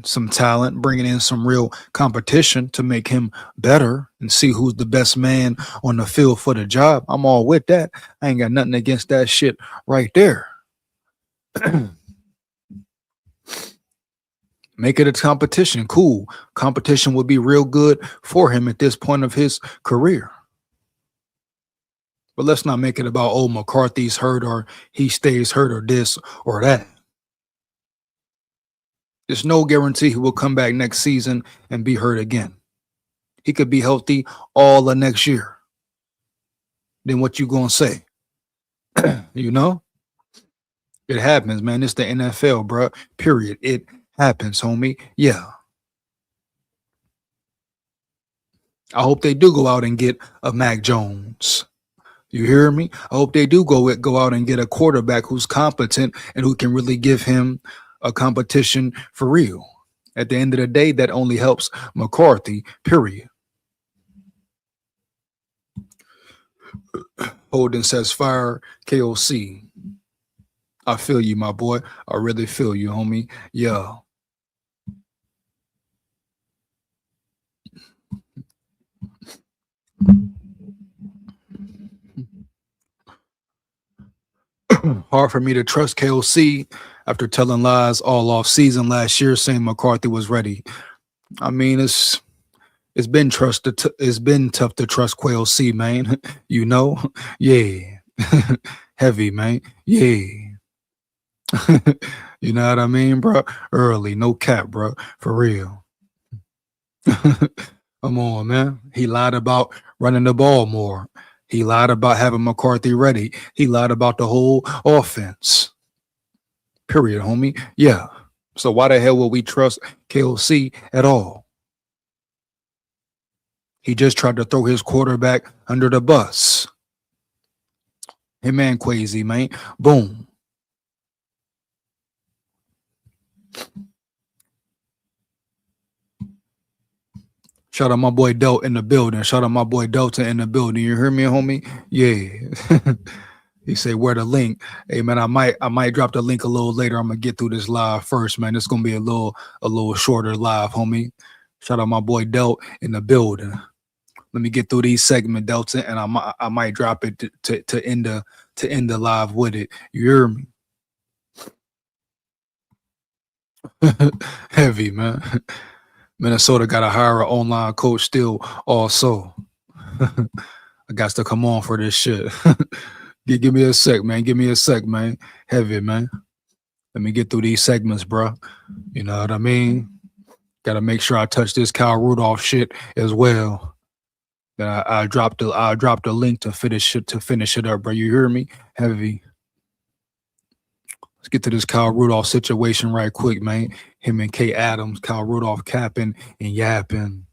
[SPEAKER 1] some talent, bringing in some real competition to make him better and see who's the best man on the field for the job. I'm all with that. I ain't got nothing against that shit right there. Make it a competition. Cool. Competition would be real good for him at this point of his career. But let's not make it about, oh, McCarthy's hurt or he stays hurt or this or that. There's no guarantee he will come back next season and be hurt again. He could be healthy all of next year. Then what you gonna say? You know? It happens, man. It's the NFL, bro. Period. It happens, homie. Yeah. I hope they do go out and get a Mac Jones. You hear me? I hope they do go out and get a quarterback who's competent and who can really give him a competition for real. At the end of the day, that only helps McCarthy, period. Holden says fire KOC. I feel you, my boy. I really feel you, homie. Yeah. Hard for me to trust KOC after telling lies all off season last year saying McCarthy was ready. I mean, it's been tough to trust KOC, man. You know? Yeah. Heavy, man. Yeah. You know what I mean, bro? Early, no cap, bro. For real. Come on, man. He lied about running the ball more. He lied about having McCarthy ready. He lied about the whole offense. Period, homie. Yeah. So why the hell would we trust KOC at all? He just tried to throw his quarterback under the bus. Him and Quasi, man. Boom. Shout out my boy Del in the building. Shout out my boy Delta in the building. You hear me, homie? Yeah. He say where the link. Hey man, I might drop the link a little later. I'm gonna get through this live first, man. It's gonna be a little shorter live, homie. Shout out my boy Del in the building. Let me get through these segment Delta, and I might drop it to end the live with it. You hear me? Heavy, man. Minnesota got to hire an online coach still also. I got to come on for this shit. Give me a sec, man. Give me a sec, man. Heavy, man. Let me get through these segments, bro. You know what I mean? Got to make sure I touch this Kyle Rudolph shit as well. Then I dropped the link to finish it up, bro. You hear me? Heavy. Let's get to this Kyle Rudolph situation right quick, man. Him and Kay Adams, Kyle Rudolph capping and yapping.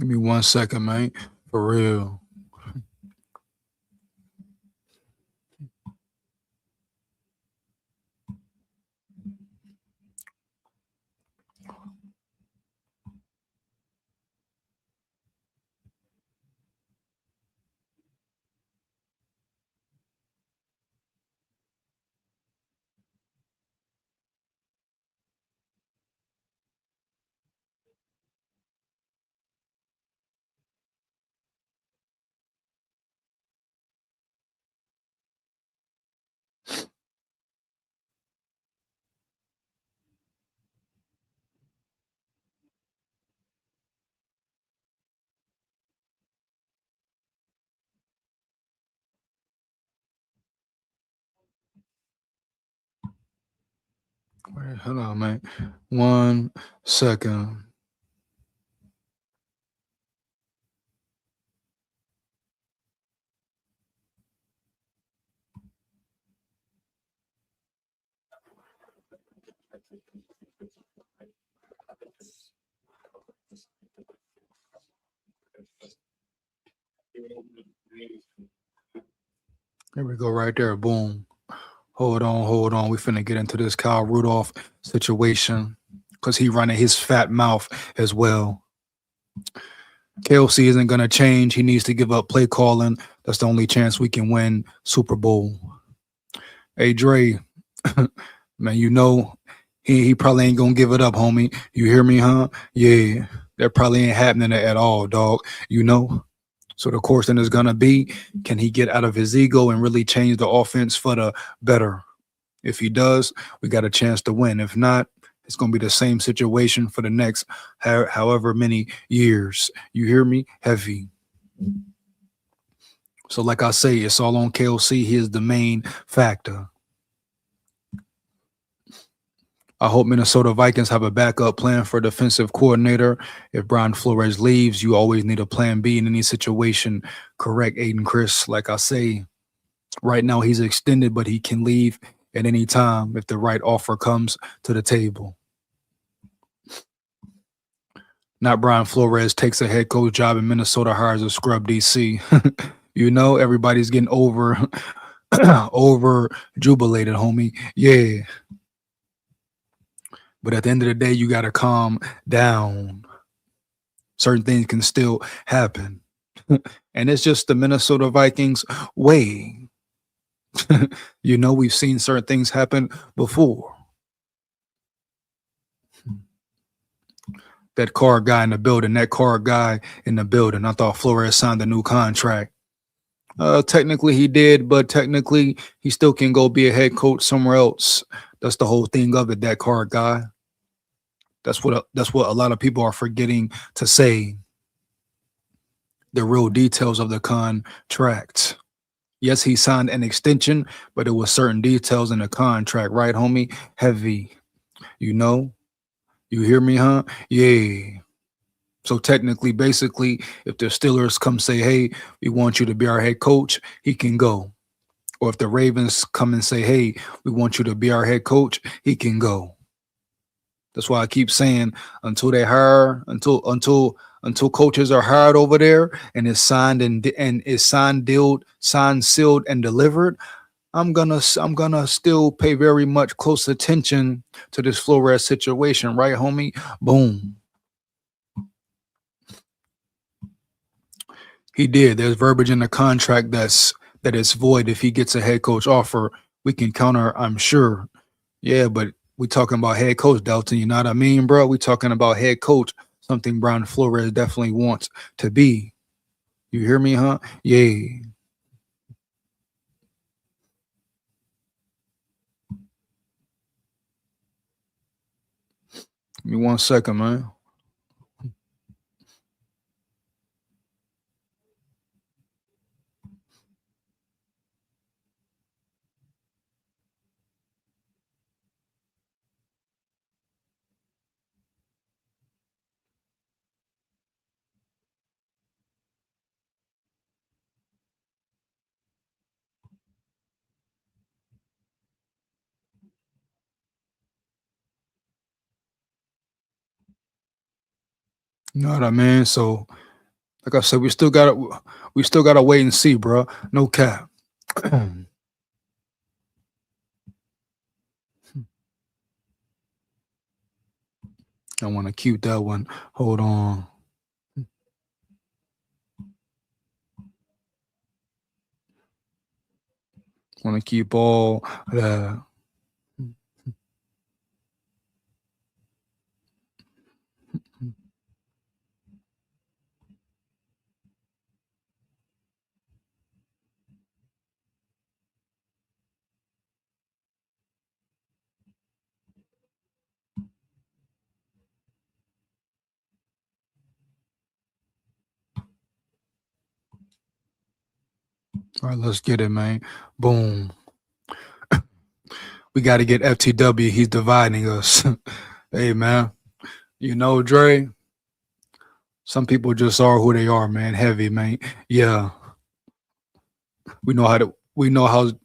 [SPEAKER 1] Give me 1 second, man. For real. Wait, hold on, man. 1 second. Here we go, right there. Boom. Hold on, hold on. We finna get into this Kyle Rudolph situation because he running his fat mouth as well. KLC isn't gonna change. He needs to give up play calling. That's the only chance we can win Super Bowl. Hey Dre, man, you know he probably ain't gonna give it up, homie. You hear me, huh? Yeah, that probably ain't happening at all, dog. You know. So the question is gonna be, can he get out of his ego and really change the offense for the better? If he does, we got a chance to win. If not, it's going to be the same situation for the next however many years. You hear me? Heavy. So, like I say, it's all on KLC. He is the main factor. I hope Minnesota Vikings have a backup plan for defensive coordinator. If Brian Flores leaves, you always need a plan B in any situation. Correct, Aiden Chris. Like I say, right now he's extended, but he can leave at any time if the right offer comes to the table. Not Brian Flores takes a head coach job in Minnesota, hires a scrub DC. You know, everybody's getting over jubilated, homie. Yeah. But at the end of the day, you gotta calm down. Certain things can still happen. And it's just the Minnesota Vikings way. You know, we've seen certain things happen before. That car guy in the building, that car guy in the building. I thought Flores signed a new contract. Technically he did, but technically he still can go be a head coach somewhere else. That's the whole thing of it. That car guy. That's what a lot of people are forgetting to say. The real details of the contract. Yes, he signed an extension, but it was certain details in the contract, right, homie? Heavy. You know? You hear me, huh? Yeah. So technically, basically, if the Steelers come say, hey, we want you to be our head coach, he can go. Or if the Ravens come and say, hey, we want you to be our head coach, he can go. That's why I keep saying until they hire, until coaches are hired over there and is signed and is signed, sealed, and delivered, I'm gonna still pay very much close attention to this Flores situation, right, homie? Boom. He did. There's verbiage in the contract that is void if he gets a head coach offer. We can counter, I'm sure. Yeah, but we talking about head coach, Delton. You know what I mean, bro? We talking about head coach, something Brian Flores definitely wants to be. You hear me, huh? Yeah. Give me 1 second, man. You know what I mean? So Like I said, we still gotta wait and see, bro. No cap. I want to cute that one. Hold on. Want to keep all that. All right, let's get it, man. Boom. We got to get FTW. He's dividing us. Hey, man. You know, Dre, some people just are who they are, man. Heavy, man. Yeah. We know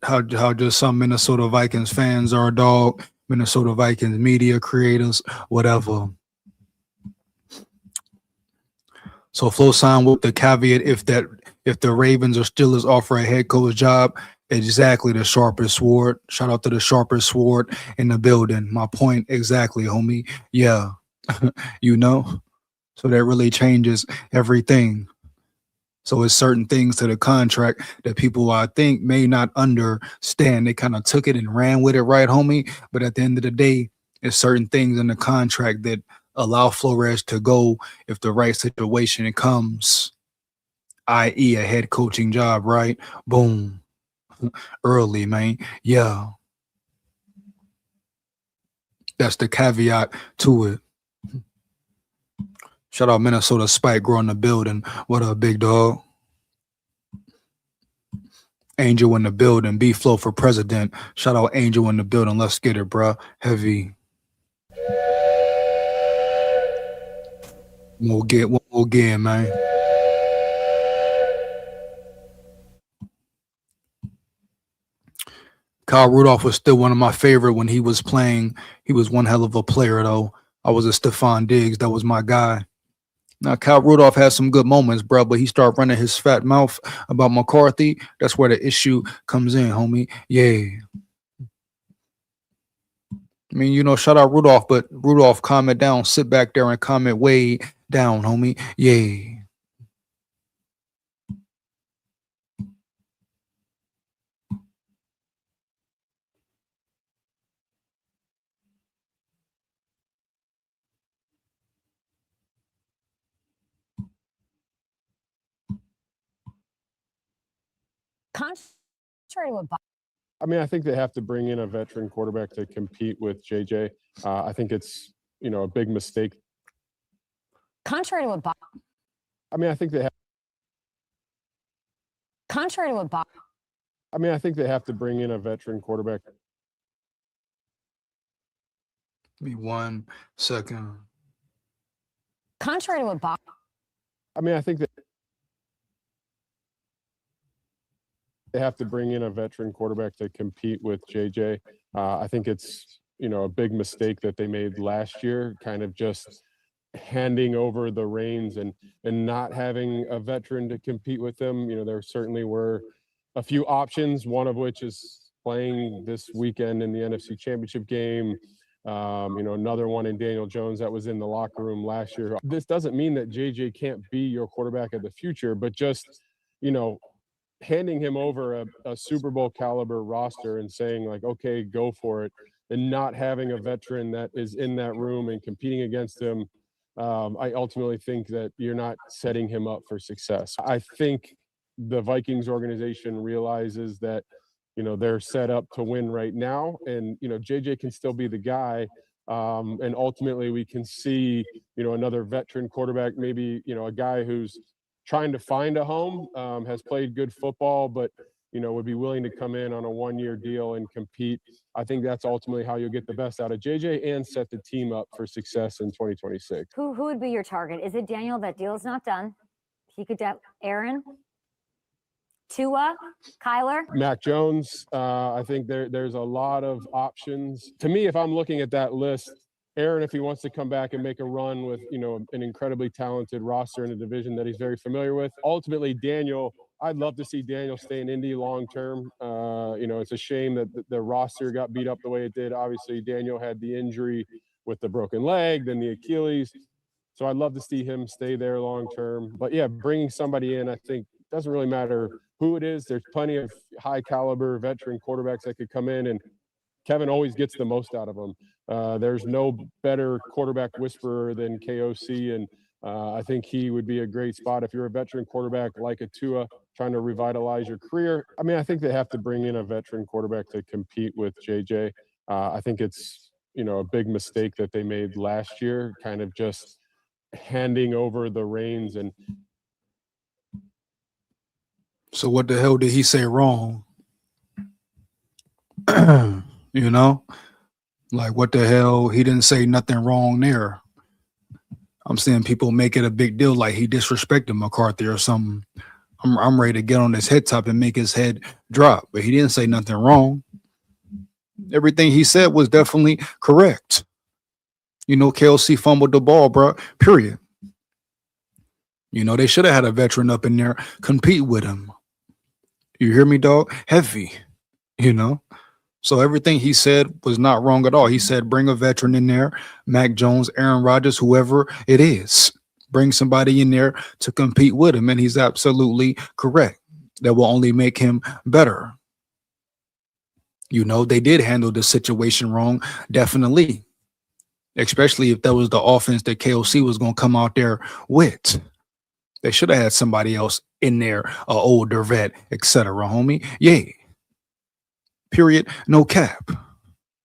[SPEAKER 1] how just some Minnesota Vikings fans are, dog. Minnesota Vikings media creators, whatever. So Flo signed with the caveat if the Ravens or Steelers offer a head coach job, exactly the sharpest sword. Shout out to the sharpest sword in the building. My point exactly, homie. Yeah. you know? So that really changes everything. So it's certain things to the contract that people I think may not understand. They kind of took it and ran with it, right, homie? But at the end of the day, it's certain things in the contract that allow Flores to go if the right situation comes, i.e., a head coaching job, right? Boom. Early, man. Yeah. That's the caveat to it. Shout out Minnesota Spike growing the building. What up, big dog? Angel in the building. B Flow for president. Shout out Angel in the building. Let's get it, bro. Heavy. One more game, man. Kyle Rudolph was still one of my favorite when he was playing. He was one hell of a player, though. I was a Stephon Diggs. That was my guy. Now, Kyle Rudolph had some good moments, bro, but he started running his fat mouth about McCarthy. That's where the issue comes in, homie. Yeah. I mean, shout out Rudolph, but Rudolph, calm it down. Sit back there and calm it way down, homie. Yeah.
[SPEAKER 2] Contrary to what I mean, I think they have to bring in a veteran quarterback to compete with JJ. I think it's, a big mistake. Contrary to what I mean, I think they have. Contrary to what I mean, I think they have to bring in a veteran quarterback.
[SPEAKER 1] Give me 1 second.
[SPEAKER 2] Contrary to what I mean, I think that they have to bring in a veteran quarterback to compete with JJ. I think it's, a big mistake that they made last year, kind of just handing over the reins and not having a veteran to compete with them. There certainly were a few options, one of which is playing this weekend in the NFC Championship game. Another one in Daniel Jones that was in the locker room last year. This doesn't mean that JJ can't be your quarterback of the future, but just, handing him over a Super Bowl caliber roster and saying like, okay, go for it, and not having a veteran that is in that room and competing against him. I ultimately think that you're not setting him up for success. I think the Vikings organization realizes that, they're set up to win right now, and, JJ can still be the guy. And ultimately we can see, another veteran quarterback, maybe, a guy who's trying to find a home, has played good football, but, would be willing to come in on a 1-year deal and compete. I think that's ultimately how you'll get the best out of JJ and set the team up for success in 2026.
[SPEAKER 3] Who would be your target? Is it Daniel? That deal's not done. He could Aaron, Tua, Kyler,
[SPEAKER 2] Mac Jones. I think there's a lot of options. To me, if I'm looking at that list, Aaron, if he wants to come back and make a run with, you know, an incredibly talented roster in a division that he's very familiar with. Ultimately, Daniel, I'd love to see Daniel stay in Indy long term. You know, it's a shame that the roster got beat up the way it did. Obviously, Daniel had the injury with the broken leg, then the Achilles. So I'd love to see him stay there long term. But yeah, bringing somebody in, I think, doesn't really matter who it is. There's plenty of high caliber veteran quarterbacks that could come in, and Kevin always gets the most out of them. There's no better quarterback whisperer than KOC, and I think he would be a great spot if you're a veteran quarterback like a Tua trying to revitalize your career. I mean, I think they have to bring in a veteran quarterback to compete with JJ. I think it's, you know, a big mistake that they made last year, kind of just handing over the reins. And
[SPEAKER 1] So what the hell did he say wrong? You know, like what the hell? He didn't say nothing wrong there. I'm seeing people make it a big deal, like he disrespected McCarthy or something. I'm ready to get on his head top and make his head drop, but he didn't say nothing wrong. Everything he said was definitely correct. You know, KLC fumbled the ball, bro. Period. You know, they should have had a veteran up in there compete with him. You hear me, dog? Heavy. You know. So everything he said was not wrong at all. He said, bring a veteran in there, Mac Jones, Aaron Rodgers, whoever it is. Bring somebody in there to compete with him. And he's absolutely correct. That will only make him better. You know, they did handle the situation wrong, definitely. Especially if that was the offense that KOC was going to come out there with. They should have had somebody else in there, an older vet, etc., homie. Yeah. Period. No cap.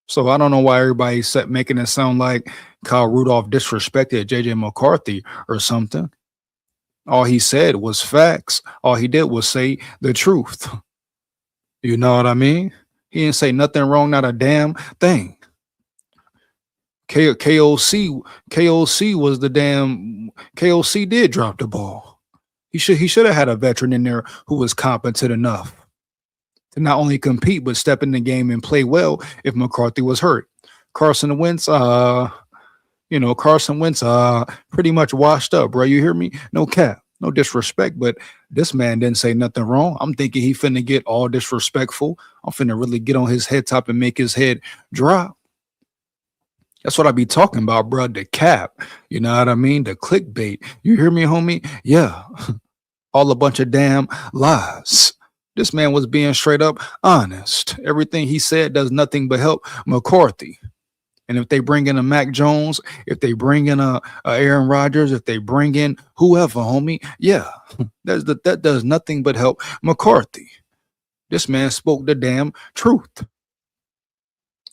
[SPEAKER 1] So I don't know why everybody's making it sound like Kyle Rudolph disrespected JJ McCarthy or something. All he said was facts. All he did was say the truth. You know what I mean? He didn't say nothing wrong, not a damn thing. KOC was the damn KOC did drop the ball. He should have had a veteran in there who was competent enough to not only compete but step in the game and play well if McCarthy was hurt. Carson Wentz, pretty much washed up, bro. You hear me? No cap, no disrespect, but this man didn't say nothing wrong. I'm thinking he finna get all disrespectful. I'm finna really get on his head top and make his head drop. That's what I be talking about, bro. The cap, you know what I mean? The clickbait. You hear me, homie? Yeah, all a bunch of damn lies. This man was being straight up honest. Everything he said does nothing but help McCarthy. And if they bring in a Mac Jones, if they bring in a Aaron Rodgers, if they bring in whoever, homie, yeah, that does nothing but help McCarthy. This man spoke the damn truth.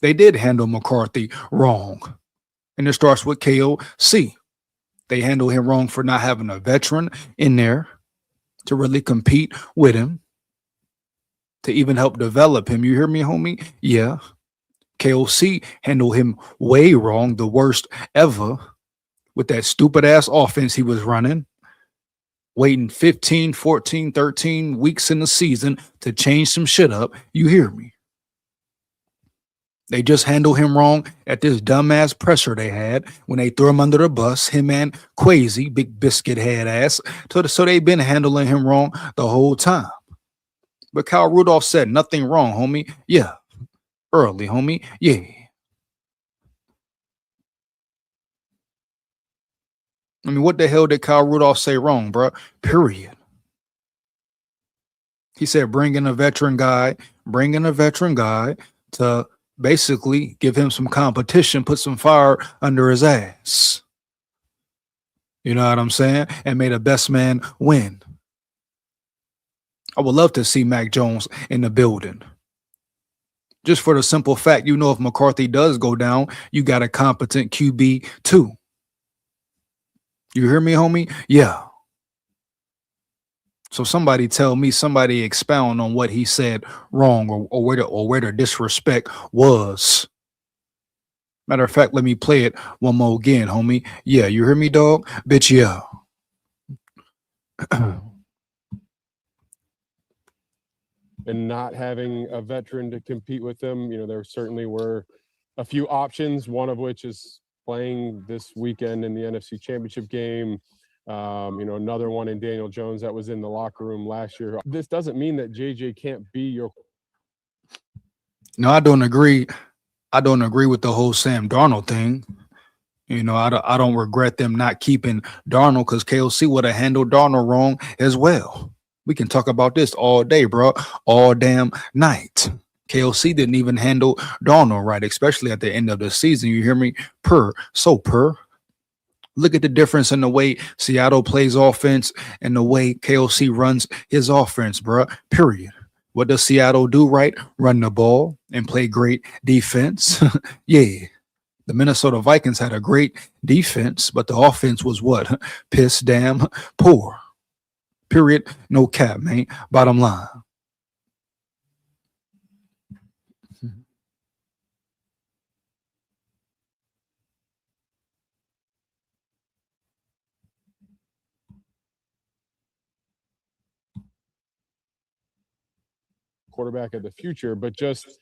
[SPEAKER 1] They did handle McCarthy wrong. And it starts with KOC. They handled him wrong for not having a veteran in there to really compete with him, to even help develop him. You hear me, homie? Yeah. KOC handled him way wrong, the worst ever, with that stupid ass offense he was running, waiting 15, 14, 13 weeks in the season to change some shit up. You hear me? They just handled him wrong at this dumbass presser they had when they threw him under the bus, him and Quasi, big biscuit head ass. So they've been handling him wrong the whole time. But Kyle Rudolph said nothing wrong, homie. Yeah. Early, homie. Yeah. I mean, what the hell did Kyle Rudolph say wrong, bro? Period. He said bring in a veteran guy to basically give him some competition, put some fire under his ass. You know what I'm saying? And may the best man win. I would love to see Mac Jones in the building. Just for the simple fact, you know, if McCarthy does go down, you got a competent QB too. You hear me, homie? Yeah. So somebody expound on what he said wrong or where the disrespect was. Matter of fact, let me play it one more again, homie. Yeah, you hear me, dog? Bitch, yeah.
[SPEAKER 2] And not having a veteran to compete with them, you know, there certainly were a few options, one of which is playing this weekend in the NFC Championship game. Another one in Daniel Jones that was in the locker room last year. This doesn't mean that JJ can't be your.
[SPEAKER 1] No, I don't agree. I don't agree with the whole Sam Darnold thing. I don't regret them not keeping Darnold, because KOC would have handled Darnold wrong as well. We can talk about this all day, bro, all damn night. KOC didn't even handle Darnold right, especially at the end of the season. You hear me? Look at the difference in the way Seattle plays offense and the way KOC runs his offense, bro. Period. What does Seattle do right? Run the ball and play great defense. Yeah. The Minnesota Vikings had a great defense, but the offense was what? Piss damn poor. Period. No cap, man. Bottom line.
[SPEAKER 2] Quarterback of the future, but just,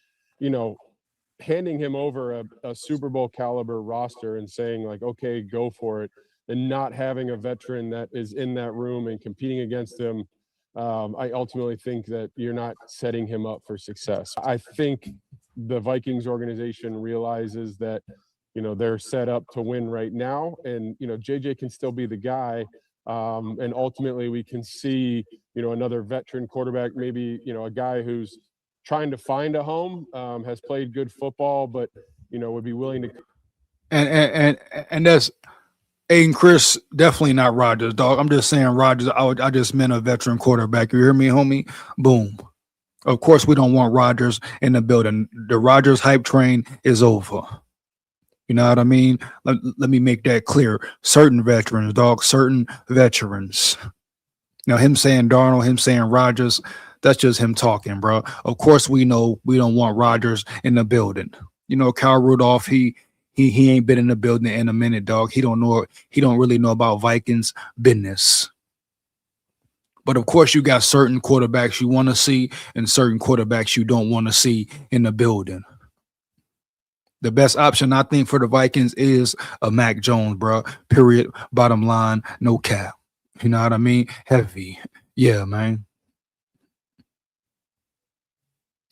[SPEAKER 2] handing him over a Super Bowl caliber roster and saying like, okay, go for it, and not having a veteran that is in that room and competing against him, I ultimately think that you're not setting him up for success. I think the Vikings organization realizes that, they're set up to win right now, and, JJ can still be the guy. And ultimately we can see, another veteran quarterback, maybe, a guy who's trying to find a home, has played good football, but, would be willing to.
[SPEAKER 1] And that's Aiden Chris, definitely not Rodgers, dog. I'm just saying Rodgers. I just meant a veteran quarterback. You hear me, homie? Boom. Of course, we don't want Rodgers in the building. The Rodgers hype train is over. You know what I mean? Let me make that clear. Certain veterans, dog, certain veterans. Now, him saying Darnold, him saying Rodgers, that's just him talking, bro. Of course, we know we don't want Rodgers in the building. Kyle Rudolph, he ain't been in the building in a minute, dog. He don't really know about Vikings business. But of course, you got certain quarterbacks you want to see and certain quarterbacks you don't want to see in the building. The best option, I think, for the Vikings is a Mac Jones, bro. Period. Bottom line, no cap. You know what I mean? Heavy. Yeah, man.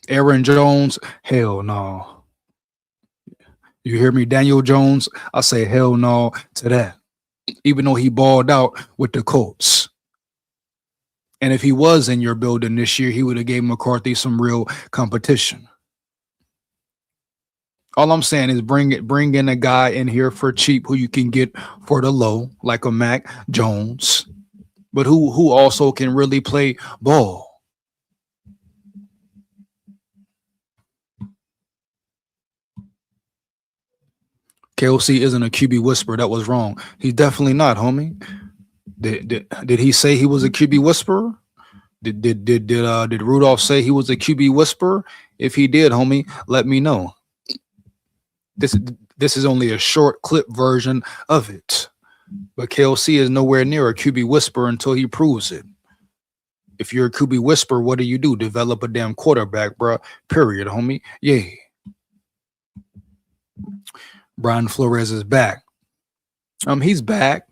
[SPEAKER 1] Aaron Jones, hell no. You hear me? Daniel Jones, I say hell no to that. Even though he balled out with the Colts. And if he was in your building this year, he would have gave McCarthy some real competition. All I'm saying is bring in a guy in here for cheap who you can get for the low, like a Mac Jones, but who also can really play ball. KOC isn't a QB whisperer. That was wrong. He's definitely not, homie. Did he say he was a QB whisperer? Did Rudolph say he was a QB whisperer? If he did, homie, let me know. This is only a short clip version of it. But KOC is nowhere near a QB whisperer until he proves it. If you're a QB whisperer, what do? Develop a damn quarterback, bro. Period, homie. Yeah. Brian Flores is back. He's back.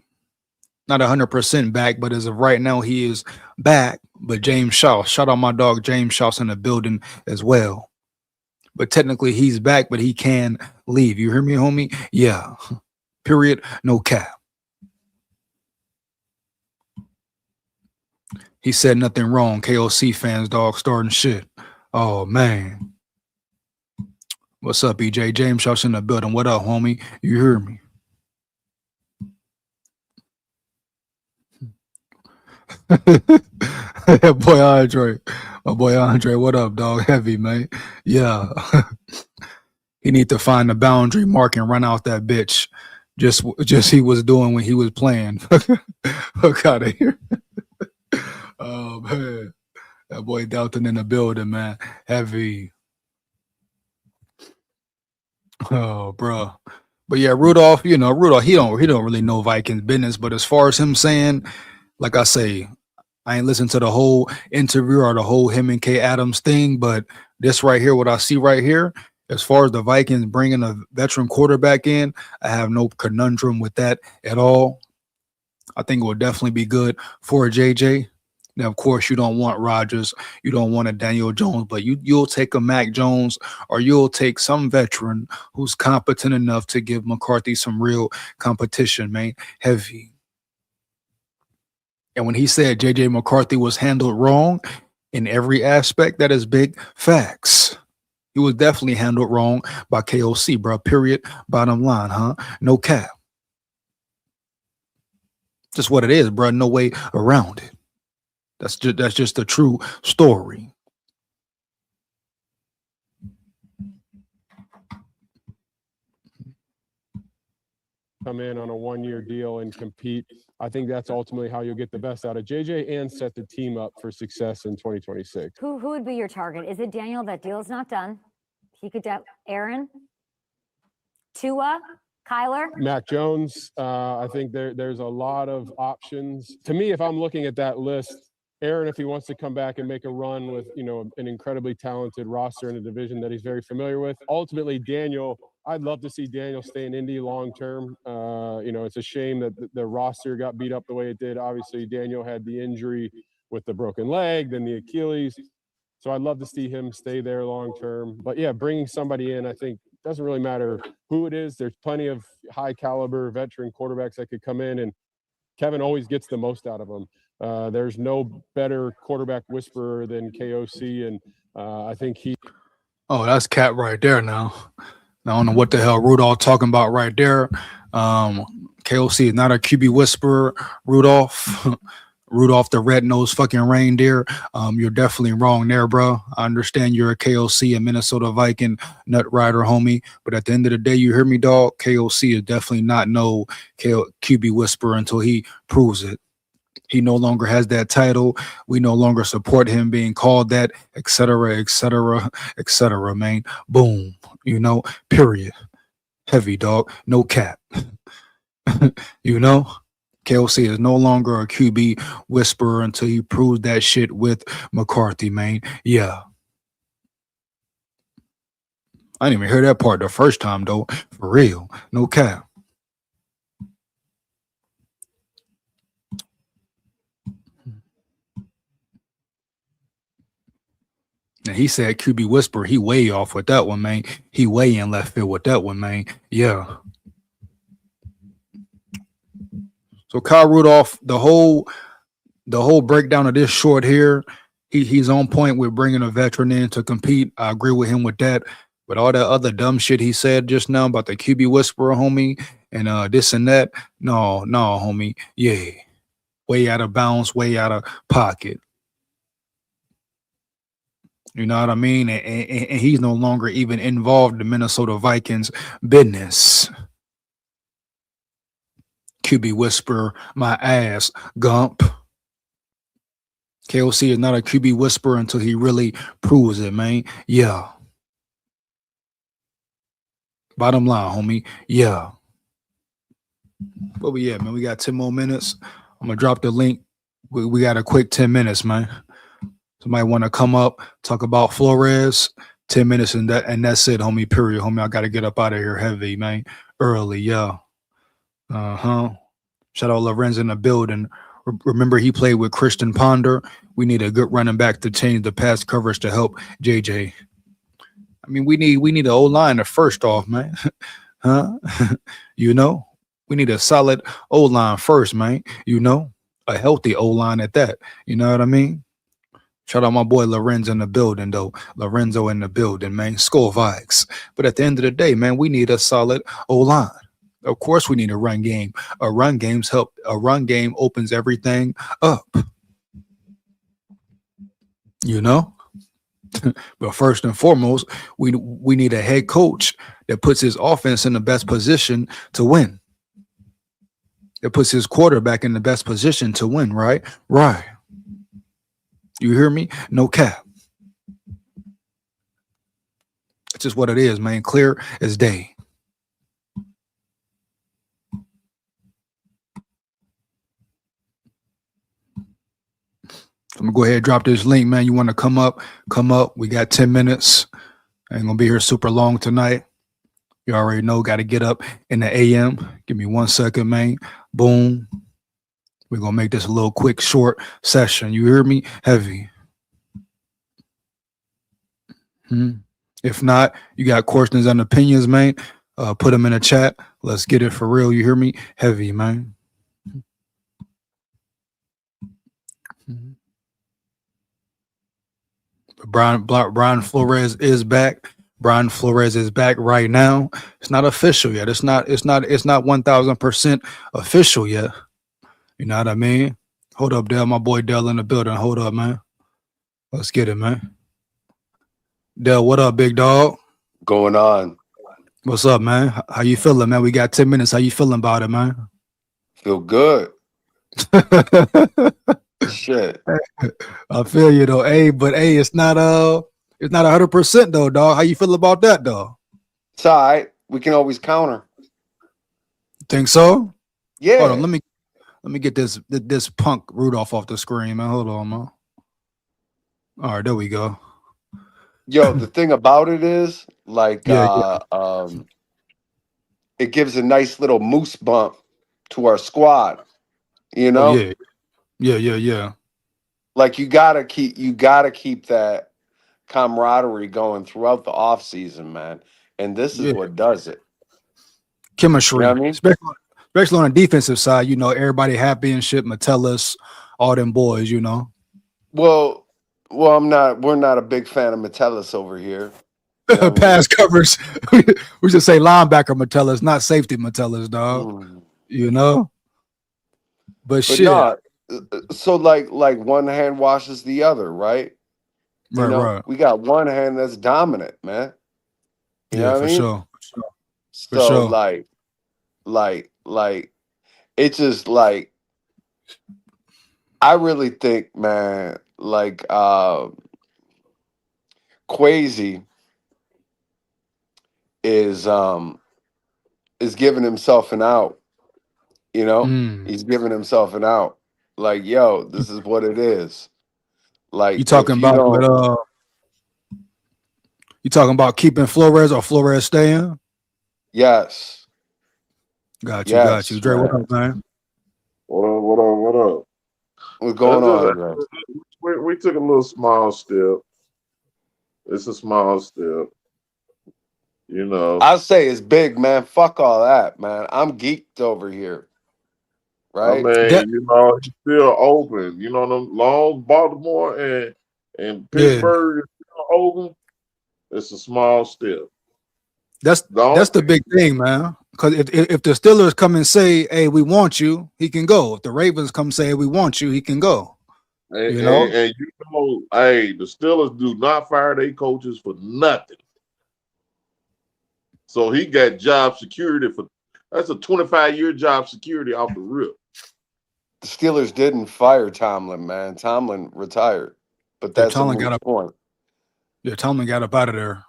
[SPEAKER 1] Not 100% back, but as of right now, he is back. But James Shaw, shout out my dog James Shaw's in the building as well. But technically, he's back, but he can leave. You hear me, homie? Yeah. Period. No cap. He said nothing wrong. KOC fans, dog, starting shit. Oh, man. What's up, EJ? James Shaw's in the building. What up, homie? You hear me? Boy Andre, my boy Andre, what up, dog? Heavy, man. Yeah. He need to find the boundary mark and run out that bitch. Just he was doing when he was playing. Fuck out of here. Oh man. That boy Dalton in the building, man. Heavy. Oh, bro. But yeah, Rudolph, he don't really know Vikings business. But as far as him saying, like I say, I ain't listened to the whole interview or the whole him and Kay Adams thing, but this right here, what I see right here, As far as the Vikings bringing a veteran quarterback in, I have no conundrum with that at all. I think it will definitely be good for JJ. Now, of course, you don't want Rodgers, you don't want a Daniel Jones, but you'll take a Mac Jones, or you'll take some veteran who's competent enough to give McCarthy some real competition, man. Heavy. And when he said JJ McCarthy was handled wrong in every aspect, that is big facts. He was definitely handled wrong by KOC, bro. Period. Bottom line, huh? No cap. Just what it is, bro. No way around it. That's just the true story.
[SPEAKER 2] Come in on a one-year deal and compete. I think that's ultimately how you'll get the best out of JJ and set the team up for success in 2026.
[SPEAKER 3] Who would be your target? Is it Daniel? That deal's not done. He could Aaron, Tua, Kyler,
[SPEAKER 2] Mac Jones. I think there's a lot of options. To me, if I'm looking at that list, Aaron, if he wants to come back and make a run with, an incredibly talented roster in a division that he's very familiar with. Ultimately, Daniel, I'd love to see Daniel stay in Indy long term. It's a shame that the roster got beat up the way it did. Obviously, Daniel had the injury with the broken leg, then the Achilles. So I'd love to see him stay there long term. But yeah, bringing somebody in, I think, doesn't really matter who it is. There's plenty of high caliber veteran quarterbacks that could come in, and Kevin always gets the most out of them. There's no better quarterback whisperer than KOC, and I think he.
[SPEAKER 1] Oh, that's Cat right there now. I don't know what the hell Rudolph talking about right there. KOC is not a QB whisperer. Rudolph, Rudolph the red-nosed fucking reindeer. You're definitely wrong there, bro. I understand you're a KOC, a Minnesota Viking nut rider, homie. But at the end of the day, you hear me, dog? KOC is definitely not no QB whisperer until he proves it. He no longer has that title. We no longer support him being called that, etc., man. Boom. Period. Heavy, dog. No cap. KOC is no longer a QB whisperer until he proves that shit with McCarthy, man. Yeah. I didn't even hear that part the first time, though. For real. No cap. And he said QB whisper. He way off with that one, man. He way in left field with that one, man. Yeah. So Kyle Rudolph, the whole breakdown of this short here, he's on point with bringing a veteran in to compete. I agree with him with that. But all that other dumb shit he said just now about the QB whisperer, homie, and this and that, no, homie. Yeah. Way out of bounds, way out of pocket. You know what I mean? And he's no longer even involved in the Minnesota Vikings business. QB whisperer, my ass, Gump. KOC is not a QB whisperer until he really proves it, man. Yeah. Bottom line, homie. Yeah. But yeah, man, we got 10 more minutes. I'm going to drop the link. We got a quick 10 minutes, man. Somebody want to come up, talk about Flores, 10 minutes, and that's it, homie, period, homie. I got to get up out of here heavy, man, early, yeah. Shout out Lorenzo in the building. Remember, he played with Christian Ponder. We need a good running back to change the pass coverage to help JJ. I mean, we need an O-line first off, man. We need a solid O-line first, man. A healthy O-line at that. You know what I mean? Shout out my boy Lorenzo in the building, though. Lorenzo in the building, man. SKOL Vikes. But at the end of the day, man, we need a solid O-line. Of course, we need a run game. A run game opens everything up. But first and foremost, we need a head coach that puts his offense in the best position to win. That puts his quarterback in the best position to win, right? Right. You hear me? No cap. It's just what it is, man. Clear as day. I'm going to go ahead and drop this link, man. You want to come up? Come up. We got 10 minutes. Ain't gonna be here super long tonight. You already know, got to get up in the AM. Give me 1 second, man. Boom. We're gonna make this a little quick, short session. You hear me? Heavy. If not, you got questions and opinions, man. Put them in the chat. Let's get it for real. You hear me? Heavy, man. Brian Flores is back. Brian Flores is back right now. It's not official yet. It's not 1000% official yet. You know what I mean? Hold up, Dell. My boy Dell in the building. Hold up, man. Let's get it, man. Dell, what up, big dog?
[SPEAKER 4] Going on.
[SPEAKER 1] What's up, man? How you feeling, man? We got 10 minutes. How you feeling about it, man?
[SPEAKER 4] Feel good. Shit.
[SPEAKER 1] I feel you though. But it's not 100% though, dog. How you feel about that though?
[SPEAKER 4] It's all right. We can always counter.
[SPEAKER 1] Think so?
[SPEAKER 4] Yeah.
[SPEAKER 1] Hold on, let me get this punk Rudolph off the screen, man. Hold on, man. All right, there we go.
[SPEAKER 4] Yo, the thing about it is, like,
[SPEAKER 1] Yeah.
[SPEAKER 4] it gives a nice little moose bump to our squad. You know?
[SPEAKER 1] Oh, yeah.
[SPEAKER 4] Like you gotta keep that camaraderie going throughout the off season, man. And this is
[SPEAKER 1] Yeah.
[SPEAKER 4] what does it.
[SPEAKER 1] Chemistry.
[SPEAKER 4] You know what I mean?
[SPEAKER 1] Especially on the defensive side, you know, everybody happy and shit. Metellus, all them boys, you know.
[SPEAKER 4] Well, we're not a big fan of Metellus over here. You know what I mean?
[SPEAKER 1] Pass covers. We should say linebacker Metellus, not safety Metellus, dog. You know? But shit.
[SPEAKER 4] No, so like one hand washes the other, right?
[SPEAKER 1] Right.
[SPEAKER 4] We got one hand that's dominant, man. You know what I mean?
[SPEAKER 1] Sure.
[SPEAKER 4] So
[SPEAKER 1] sure.
[SPEAKER 4] like it's just like I really think, man, like Quasi is giving himself an out, you know? He's giving himself an out. Like, yo, this is what it is. Like
[SPEAKER 1] you talking about keeping Flores or Flores staying?
[SPEAKER 4] Yes.
[SPEAKER 1] Got you. Dre, what up, man?
[SPEAKER 5] What up?
[SPEAKER 4] What's going on, Dre?
[SPEAKER 5] We took a little small step. It's a small step. You know.
[SPEAKER 4] I'll say it's big, man. Fuck all that, man. I'm geeked over here. Right?
[SPEAKER 5] I mean, you know, it's still open. You know, them long Baltimore and Pittsburgh is still open. It's a small step.
[SPEAKER 1] That's the big thing, man. Because if the Steelers come and say, "Hey, we want you," he can go. If the Ravens come say, "We want you," he can go.
[SPEAKER 5] And
[SPEAKER 1] you know,
[SPEAKER 5] hey, the Steelers do not fire their coaches for nothing. So he got job security that's a 25-year job security off the rip.
[SPEAKER 4] The Steelers didn't fire Tomlin, man. Tomlin retired, but that's a moot point.
[SPEAKER 1] Yeah, Tomlin got up out of there.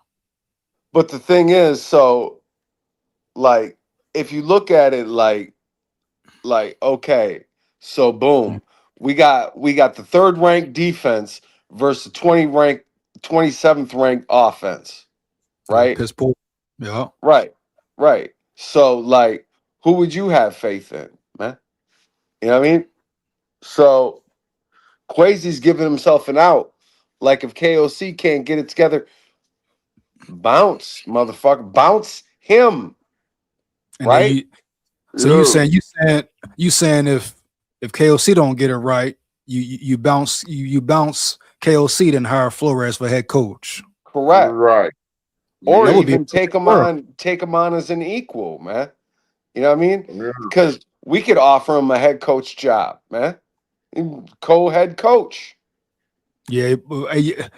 [SPEAKER 4] But the thing is, so like if you look at it like okay, so boom, we got the third ranked defense versus 27th ranked offense, right?
[SPEAKER 1] Piss poor. Yeah.
[SPEAKER 4] Right. So like, who would you have faith in, man? You know what I mean? So Quasi's giving himself an out. Like if KOC can't get it together, bounce, motherfucker, bounce him.
[SPEAKER 1] And
[SPEAKER 4] right?
[SPEAKER 1] You saying if KOC don't get it right, you bounce KOC then hire Flores for head coach.
[SPEAKER 4] Correct.
[SPEAKER 5] Right.
[SPEAKER 4] Or even take him on as an equal, man. You know what I mean? Because we could offer him a head coach job, man. Co-head coach.
[SPEAKER 1] Yeah,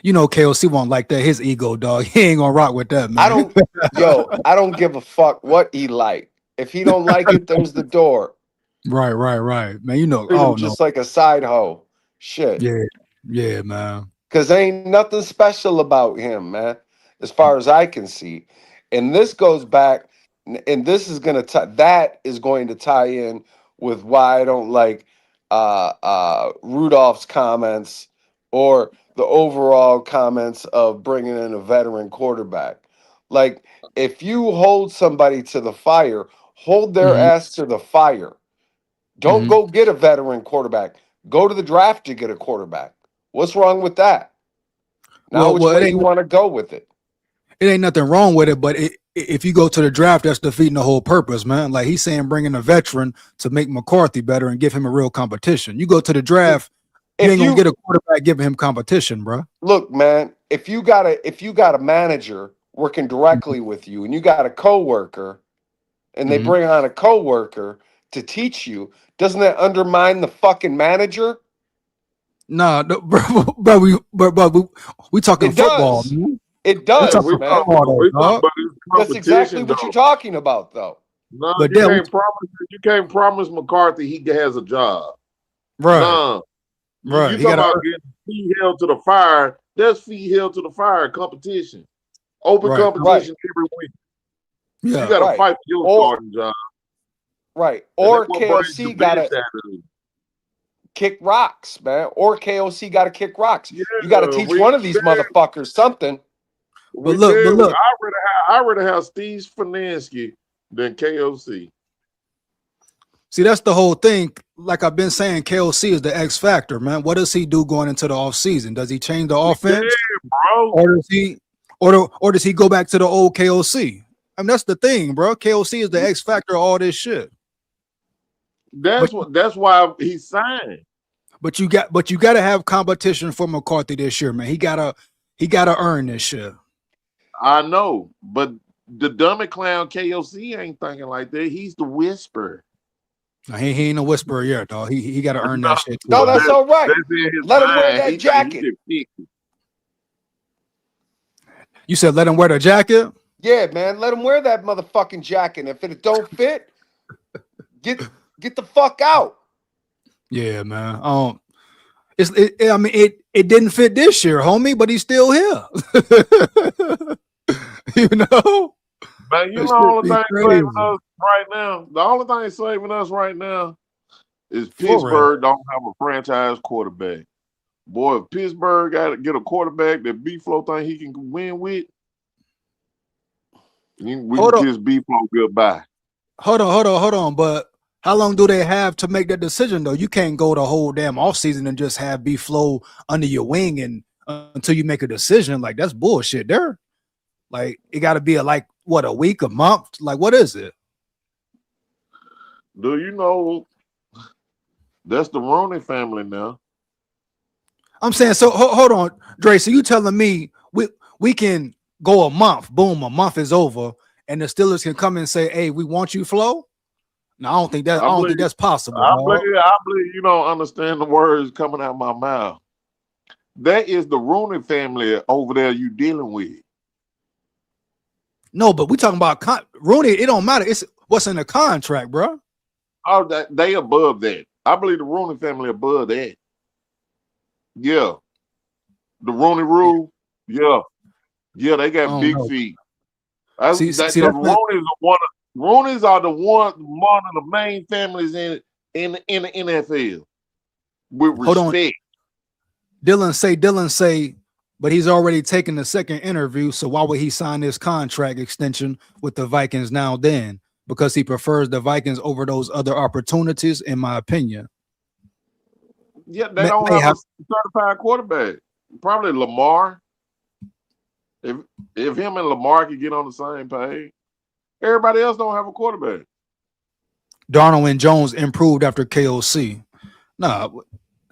[SPEAKER 1] you know KOC won't like that. His ego, dog. He ain't gonna rock with that, man.
[SPEAKER 4] I don't give a fuck what he like. If he don't like it, there's the door.
[SPEAKER 1] Right. Man, you know,
[SPEAKER 4] just like a side hoe. Shit.
[SPEAKER 1] Yeah, man.
[SPEAKER 4] Because ain't nothing special about him, man, as far as I can see. And this goes back, and this is going to tie in with why I don't like Rudolph's comments or the overall comments of bringing in a veteran quarterback. Like, if you hold somebody to the fire, hold their
[SPEAKER 1] Mhm,
[SPEAKER 4] ass to the fire. Don't
[SPEAKER 1] mhm.
[SPEAKER 4] go get a veteran quarterback. Go to the draft to get a quarterback. What's wrong with that? Now,
[SPEAKER 1] Well,
[SPEAKER 4] which
[SPEAKER 1] well,
[SPEAKER 4] way you want to go with it?
[SPEAKER 1] it ain't nothing wrong with it, but if you go to the draft, that's defeating the whole purpose, man. Like he's saying, bringing a veteran to make McCarthy better and give him a real competition. You go to the draft, you
[SPEAKER 4] If
[SPEAKER 1] ain't gonna
[SPEAKER 4] you
[SPEAKER 1] get a quarterback giving him competition, bro.
[SPEAKER 4] look, man, if you got a manager working directly with you and you got a coworker and they
[SPEAKER 1] Mhm.
[SPEAKER 4] bring on a coworker to teach you, doesn't that undermine the fucking manager?
[SPEAKER 1] Nah, we talking
[SPEAKER 4] It
[SPEAKER 1] football,
[SPEAKER 4] does.
[SPEAKER 1] man.
[SPEAKER 4] It
[SPEAKER 1] We
[SPEAKER 4] does,
[SPEAKER 1] talking
[SPEAKER 4] man.
[SPEAKER 1] football,
[SPEAKER 5] We
[SPEAKER 1] though,
[SPEAKER 5] talking
[SPEAKER 1] dog.
[SPEAKER 5] about this
[SPEAKER 4] That's exactly
[SPEAKER 5] competition
[SPEAKER 4] what you're
[SPEAKER 5] though.
[SPEAKER 4] talking about, though.
[SPEAKER 5] No,
[SPEAKER 1] But then,
[SPEAKER 5] you can't promise McCarthy he has a job.
[SPEAKER 1] right,
[SPEAKER 5] No. You
[SPEAKER 1] right. He
[SPEAKER 5] talking
[SPEAKER 1] got to
[SPEAKER 5] about getting feet held to the fire. That's feet held to the fire competition. Open
[SPEAKER 1] right,
[SPEAKER 4] Right,
[SPEAKER 5] competition every week. You
[SPEAKER 1] yeah,
[SPEAKER 5] got to
[SPEAKER 4] right.
[SPEAKER 5] fight for your
[SPEAKER 4] Or
[SPEAKER 5] starting job.
[SPEAKER 4] right.
[SPEAKER 5] And that's
[SPEAKER 4] Or
[SPEAKER 5] what brings the
[SPEAKER 4] KOC
[SPEAKER 5] bench
[SPEAKER 4] gotta
[SPEAKER 5] out of it.
[SPEAKER 4] kick rocks, man. Or KOC gotta kick rocks.
[SPEAKER 5] Yeah,
[SPEAKER 4] You gotta teach one of these motherfuckers something.
[SPEAKER 1] but look.
[SPEAKER 5] I rather have Steve Finansky than KOC.
[SPEAKER 1] See, that's the whole thing. Like I've been saying, KOC is the X factor, man. What does he do going into the offseason? Does he change the offense,
[SPEAKER 5] Bro.
[SPEAKER 1] or does he, or does he go back to the old KOC? I mean, that's the thing, bro. KOC is the X factor of all this shit. But
[SPEAKER 5] That's why he signed.
[SPEAKER 1] but you got to have competition for McCarthy this year, man. He gotta earn this shit.
[SPEAKER 5] I know, but the dummy clown KOC ain't thinking like that. He's the whisper.
[SPEAKER 1] Now, he ain't a whisperer yet, dog. He got to earn
[SPEAKER 5] No,
[SPEAKER 1] that shit too,
[SPEAKER 4] No,
[SPEAKER 1] man.
[SPEAKER 4] that's all right.
[SPEAKER 5] That's in his
[SPEAKER 4] Let him wear
[SPEAKER 5] mind.
[SPEAKER 4] that
[SPEAKER 5] He think
[SPEAKER 4] jacket.
[SPEAKER 5] he can fix it.
[SPEAKER 1] You said let him wear the jacket.
[SPEAKER 4] Yeah, man. Let him wear that motherfucking jacket. If it don't fit, get the fuck out.
[SPEAKER 1] Yeah, man. I mean, it didn't fit this year, homie, but he's still here. You know,
[SPEAKER 5] Man, you
[SPEAKER 1] that
[SPEAKER 5] know,
[SPEAKER 1] shit
[SPEAKER 5] all the
[SPEAKER 1] be
[SPEAKER 5] thing
[SPEAKER 1] crazy.
[SPEAKER 5] saving us right now. The only thing saving us right now is
[SPEAKER 1] For real.
[SPEAKER 5] Pittsburgh don't have a franchise quarterback. Boy, if Pittsburgh got to get a quarterback that B-Flow think he can win with, we
[SPEAKER 1] Hold
[SPEAKER 5] can
[SPEAKER 1] on,
[SPEAKER 5] kiss B-Flow goodbye.
[SPEAKER 1] hold on. But how long do they have to make that decision though? You can't go the whole damn offseason and just have B flow under your wing and until you make a decision. Like that's bullshit. There, like it got to be a week, a month. Like what is it?
[SPEAKER 5] Do you know that's the Rooney family now?
[SPEAKER 1] I'm saying so. Hold on, Dre. So you telling me we can go a month? Boom, a month is over, and the Steelers can come and say, "Hey, we want you, Flo." No, I don't think that's possible.
[SPEAKER 5] I
[SPEAKER 1] Dog.
[SPEAKER 5] believe you don't understand the words coming out of my mouth. That is the Rooney family over there you dealing with.
[SPEAKER 1] No, but we talking about Rooney. It don't matter. It's what's in the contract, bro.
[SPEAKER 5] Oh, they above that. I believe the Rooney family above that. Yeah. The Rooney rule. Yeah. Yeah, they got big feet. Rooney's are one of the main families in the NFL. With respect.
[SPEAKER 1] Dylan say, but he's already taken the second interview. So why would he sign this contract extension with the Vikings now then? Because he prefers the Vikings over those other opportunities, in my opinion.
[SPEAKER 5] Yeah, they don't have a certified quarterback. Probably Lamar. If him and Lamar could get on the same page, everybody else don't have a quarterback.
[SPEAKER 1] Darnold and Jones improved after KOC. Nah,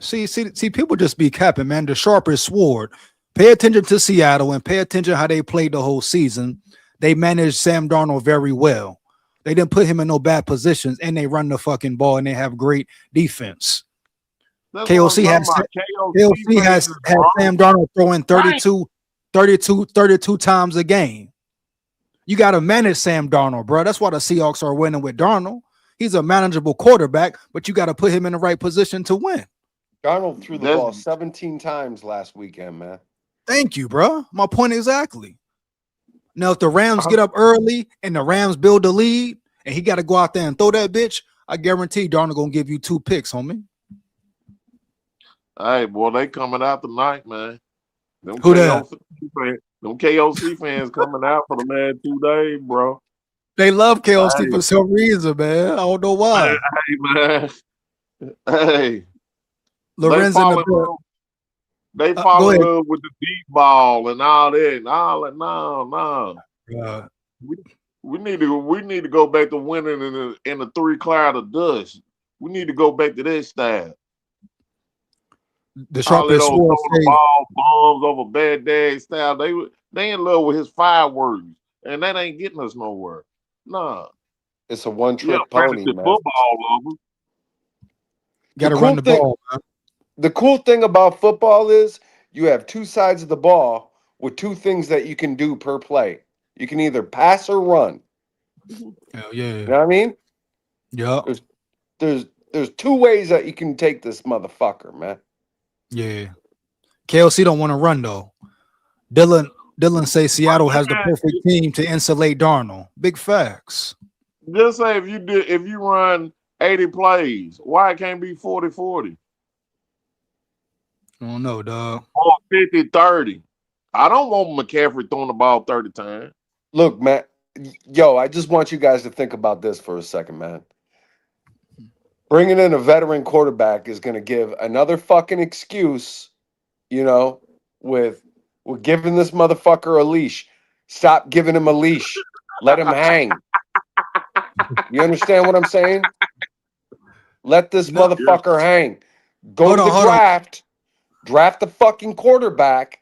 [SPEAKER 1] see, people just be capping, man. The sharpest sword. Pay attention to Seattle and pay attention how they played the whole season. They managed Sam Darnold very well. They didn't put him in no bad positions, and they run the fucking ball, and they have great defense. KOC has Sam Darnold throwing 32 times a game. You got to manage Sam Darnold, bro. That's why the Seahawks are winning with Darnold. He's a manageable quarterback, but you got to put him in the right position to win.
[SPEAKER 4] Darnold threw the ball 17 times last weekend, man.
[SPEAKER 1] Thank you, bro. My point exactly. Now, if the Rams get up early and the Rams build a lead and he got to go out there and throw that bitch, I guarantee Darnold going to give you 2 picks, homie.
[SPEAKER 5] Hey, boy, they coming out tonight, man. Them
[SPEAKER 1] Who that?
[SPEAKER 5] Them KOC fans coming out for the last 2 days, bro.
[SPEAKER 1] They love KOC
[SPEAKER 5] Hey.
[SPEAKER 1] for some reason, man. I don't know why.
[SPEAKER 5] Hey, man. Hey.
[SPEAKER 1] Lorenz in the bill.
[SPEAKER 5] They
[SPEAKER 1] Go
[SPEAKER 5] fall in
[SPEAKER 1] ahead.
[SPEAKER 5] love with the deep ball and all that. And all that. No. We need to go back to winning in a 3 cloud of dust. We need to go back to that style.
[SPEAKER 1] The
[SPEAKER 5] All that
[SPEAKER 1] sharpest
[SPEAKER 5] old
[SPEAKER 1] sword
[SPEAKER 5] throwing the ball, bombs over bad day style. They in love with his fireworks, and that ain't getting us nowhere. Nah.
[SPEAKER 4] It's a one-trick pony,
[SPEAKER 5] fantasy
[SPEAKER 4] man.
[SPEAKER 5] football over.
[SPEAKER 1] got to
[SPEAKER 4] The
[SPEAKER 1] run
[SPEAKER 4] cool
[SPEAKER 1] the ball, man.
[SPEAKER 4] The cool thing about football is you have two sides of the ball with two things that you can do per play. You can either pass or run.
[SPEAKER 1] Hell yeah.
[SPEAKER 4] You know what I mean?
[SPEAKER 1] Yeah.
[SPEAKER 4] There's two ways that you can take this motherfucker, man.
[SPEAKER 1] Yeah. KLC don't want to run though. Dylan say Seattle has the perfect team to insulate Darnold. Big facts.
[SPEAKER 5] Just say if you run 80 plays, why it can't be 40-40?
[SPEAKER 1] I don't know, dog.
[SPEAKER 5] Or 50-30. I don't want McCaffrey throwing the ball 30 times.
[SPEAKER 4] Look, man. Yo, I just want you guys to think about this for a second, man. Bringing in a veteran quarterback is going to give another fucking excuse, you know, with giving this motherfucker a leash. Stop giving him a leash. Let him hang. You understand what I'm saying? Let this motherfucker hang. Go to the draft. Draft the fucking quarterback.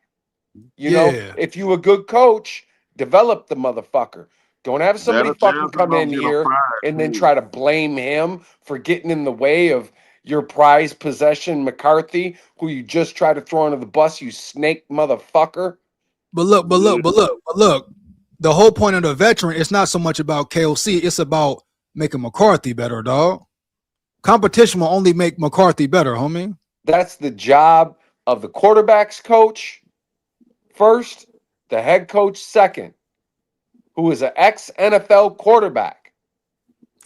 [SPEAKER 4] You know, if you a good coach, develop the motherfucker. Don't have somebody fucking come in here and then try to blame him for getting in the way of your prized possession, McCarthy, who you just tried to throw under the bus, you snake motherfucker.
[SPEAKER 1] But look. The whole point of the veteran, it's not so much about KOC, it's about making McCarthy better, dog. Competition will only make McCarthy better, homie.
[SPEAKER 4] That's the job of the quarterback's coach first, the head coach second, who is an ex-NFL quarterback.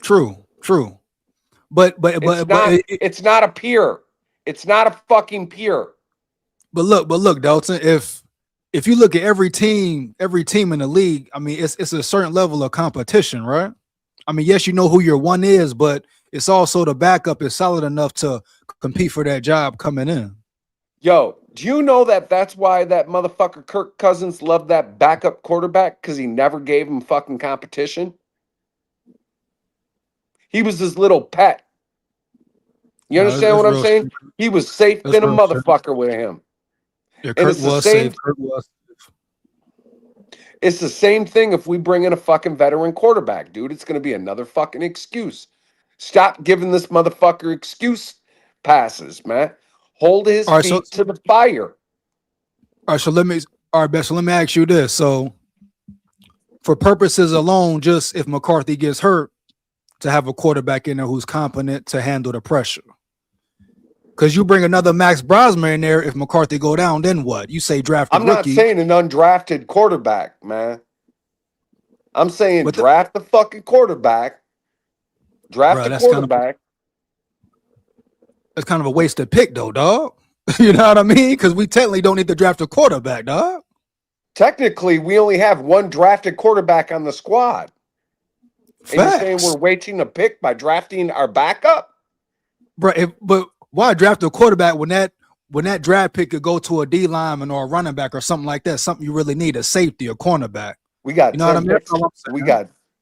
[SPEAKER 4] True. But it's not a peer. It's not a fucking peer.
[SPEAKER 1] But look, Dalton, if you look at every team in the league, I mean, it's a certain level of competition, right? I mean, yes, you know who your one is, but it's also the backup is solid enough to compete for that job coming in.
[SPEAKER 4] Yo, do you know that's why that motherfucker Kirk Cousins loved that backup quarterback? Because he never gave him fucking competition. He was his little pet. You understand what I'm saying? True. He was safe than a motherfucker with him.
[SPEAKER 1] Yeah, Kirk was safe. Kirk was.
[SPEAKER 4] It's the same thing if we bring in a fucking veteran quarterback, dude. It's going to be another fucking excuse. Stop giving this motherfucker excuse passes, man. Hold his feet to the fire.
[SPEAKER 1] All right, so let me ask you this. So, for purposes alone, just if McCarthy gets hurt, to have a quarterback in there who's competent to handle the pressure. Because you bring another Max Brosmer in there, if McCarthy go down, then what? You say draft a rookie.
[SPEAKER 4] I'm not saying an undrafted quarterback, man. I'm saying draft the fucking quarterback. Draft the quarterback.
[SPEAKER 1] That's kind of a wasted pick, though, dog. You know what I mean? Because we technically don't need to draft a quarterback, dog.
[SPEAKER 4] Technically, we only have one drafted quarterback on the squad. Facts. And you're saying we're wasting a pick by drafting our backup?
[SPEAKER 1] Bro, but why draft a quarterback when that draft pick could go to a D lineman or a running back or something like that? Something you really need, a safety, a cornerback.
[SPEAKER 4] We got 10 picks.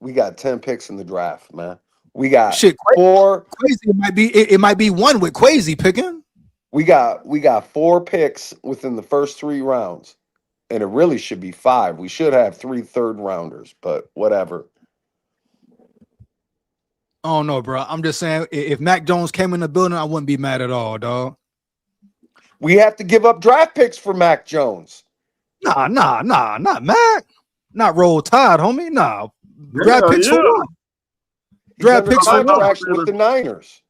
[SPEAKER 4] We got 10 picks in the draft, man. We got four.
[SPEAKER 1] Quasi, it might be one with Quasi picking.
[SPEAKER 4] We got 4 picks within the first 3 rounds, and it really should be 5. We should have 3 third-rounders, but whatever.
[SPEAKER 1] Oh no, bro. I'm just saying, if Mac Jones came in the building, I wouldn't be mad at all, dog.
[SPEAKER 4] We have to give up draft picks for Mac Jones.
[SPEAKER 1] Nah, not Mac. Not Roll Tide, homie. Nah. Draft picks for what?
[SPEAKER 4] Draft picks for what? With the Niners.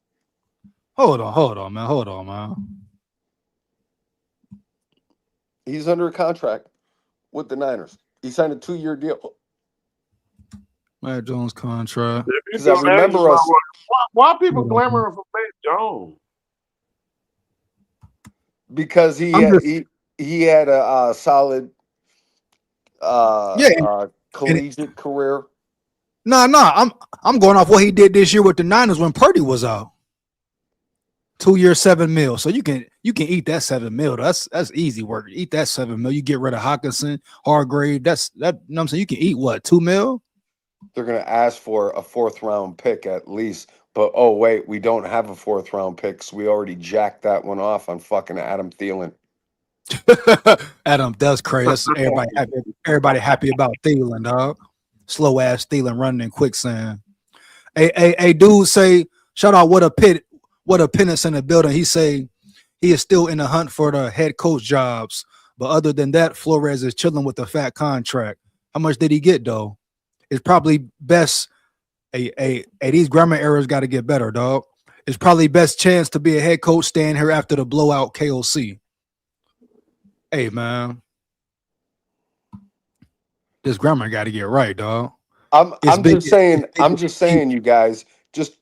[SPEAKER 1] Hold on, man.
[SPEAKER 4] He's under a contract with the Niners. He signed a 2-year deal.
[SPEAKER 1] Mac Jones contract.
[SPEAKER 4] Because I remember us.
[SPEAKER 5] Why people clamoring for Mac Jones?
[SPEAKER 4] Because he he had a solid
[SPEAKER 1] Yeah, and
[SPEAKER 4] collegiate career.
[SPEAKER 1] no, I'm going off what he did this year with the Niners when Purdy was out. 2 years, $7 million. So you can eat that $7 million. That's easy work. Eat that $7 million. You get rid of Hawkinson, Hargrave. You know what I'm saying? You can eat what, $2 million?
[SPEAKER 4] They're gonna ask for a 4th round pick at least. But oh wait, we don't have a 4th round pick, so we already jacked that one off on fucking Adam Thielen.
[SPEAKER 1] Adam, that's crazy. That's everybody happy about Thielen, dog. Slow ass Thielen running in quicksand. A dude say, shout out what a penance in the building. He say he is still in the hunt for the head coach jobs. But other than that, Flores is chilling with a fat contract. How much did he get though? It's probably best. These grammar errors got to get better, dog. It's probably best chance to be a head coach staying here after the blowout KOC. Hey man, this grammar got to get right, dog.
[SPEAKER 4] I'm just saying, you guys, just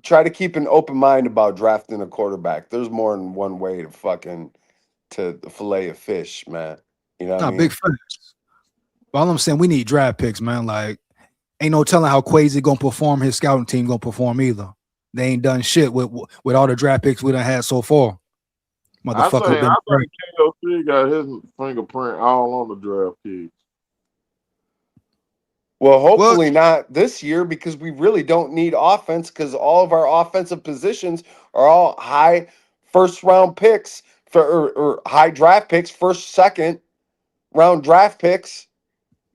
[SPEAKER 4] try to keep an open mind about drafting a quarterback. There's more than one way to fillet a fish, man. You know what I mean?
[SPEAKER 1] Big facts. But all I'm saying, we need draft picks, man. Like, ain't no telling how Quasi gonna perform. His scouting team gonna perform either. They ain't done shit with all the draft picks we done had so far. Motherfucker,
[SPEAKER 5] I think KOC got his fingerprint all on the draft picks.
[SPEAKER 4] Well, hopefully not this year because we really don't need offense because all of our offensive positions are all high 1st round picks or high draft picks, 1st, 2nd round draft picks.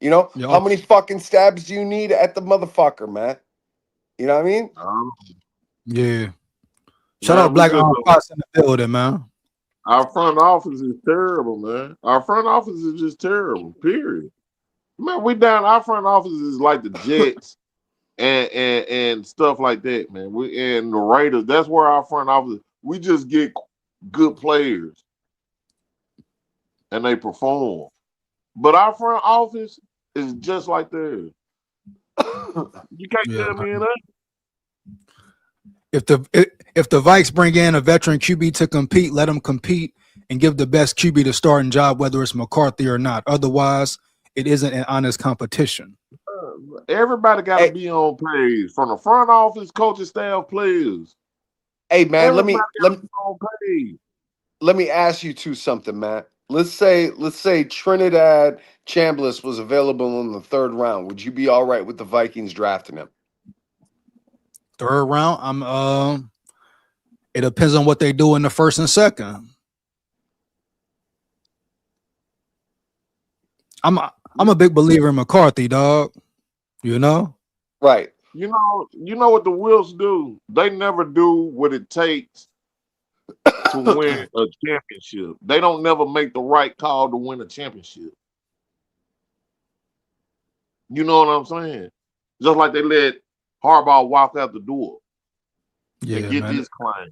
[SPEAKER 4] You know, how many fucking stabs do you need at the motherfucker, man? You know what I mean?
[SPEAKER 1] Yeah. Shout out Black Arm Fox in the building, man.
[SPEAKER 5] Our front office is terrible, man. Our front office is just terrible, period. Man, we down. Our front office is like the Jets and stuff like that, man. We and the Raiders. That's where our front office. We just get good players, and they perform. But our front office is just like theirs. You can't tell me that.
[SPEAKER 1] If the Vikes bring in a veteran QB to compete, let them compete and give the best QB the starting job, whether it's McCarthy or not. Otherwise, it isn't an honest competition.
[SPEAKER 5] Everybody got to be on page from the front office, coaching staff, players.
[SPEAKER 4] Hey man, let me ask you something, Matt. Let's say Trinidad Chambliss was available in the 3rd round. Would you be all right with the Vikings drafting him?
[SPEAKER 1] 3rd round, it depends on what they do in the 1st and 2nd. I'm a big believer in McCarthy, dog. You know?
[SPEAKER 4] Right.
[SPEAKER 5] You know what the Wills do? They never do what it takes to win a championship. They don't never make the right call to win a championship. You know what I'm saying? Just like they let Harbaugh walk out the door and get this claim.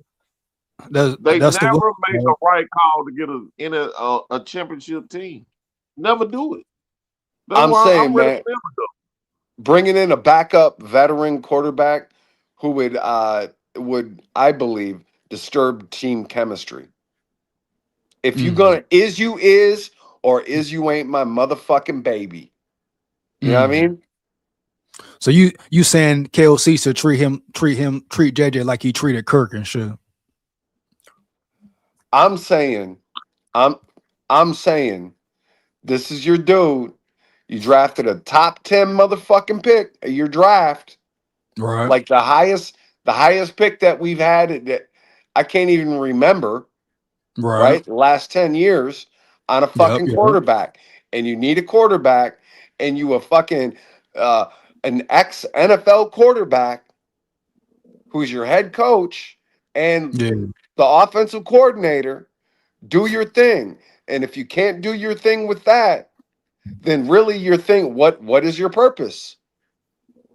[SPEAKER 5] They never make the right call to get a championship team. Never do it.
[SPEAKER 4] I'm saying, man, bringing in a backup veteran quarterback who would I believe disturb team chemistry. If you gonna is or is you ain't my motherfucking baby. You know what I mean?
[SPEAKER 1] So you saying KOC should treat JJ like he treated Kirk and shit?
[SPEAKER 4] I'm saying this is your dude. You drafted a top 10 motherfucking pick of your draft.
[SPEAKER 1] Right.
[SPEAKER 4] Like the highest pick that we've had that I can't even remember. Right? The last 10 years on a fucking quarterback. And you need a quarterback and you a fucking an ex-NFL quarterback who's your head coach and the offensive coordinator. Do your thing. And if you can't do your thing with that, then really your thing, what is your purpose?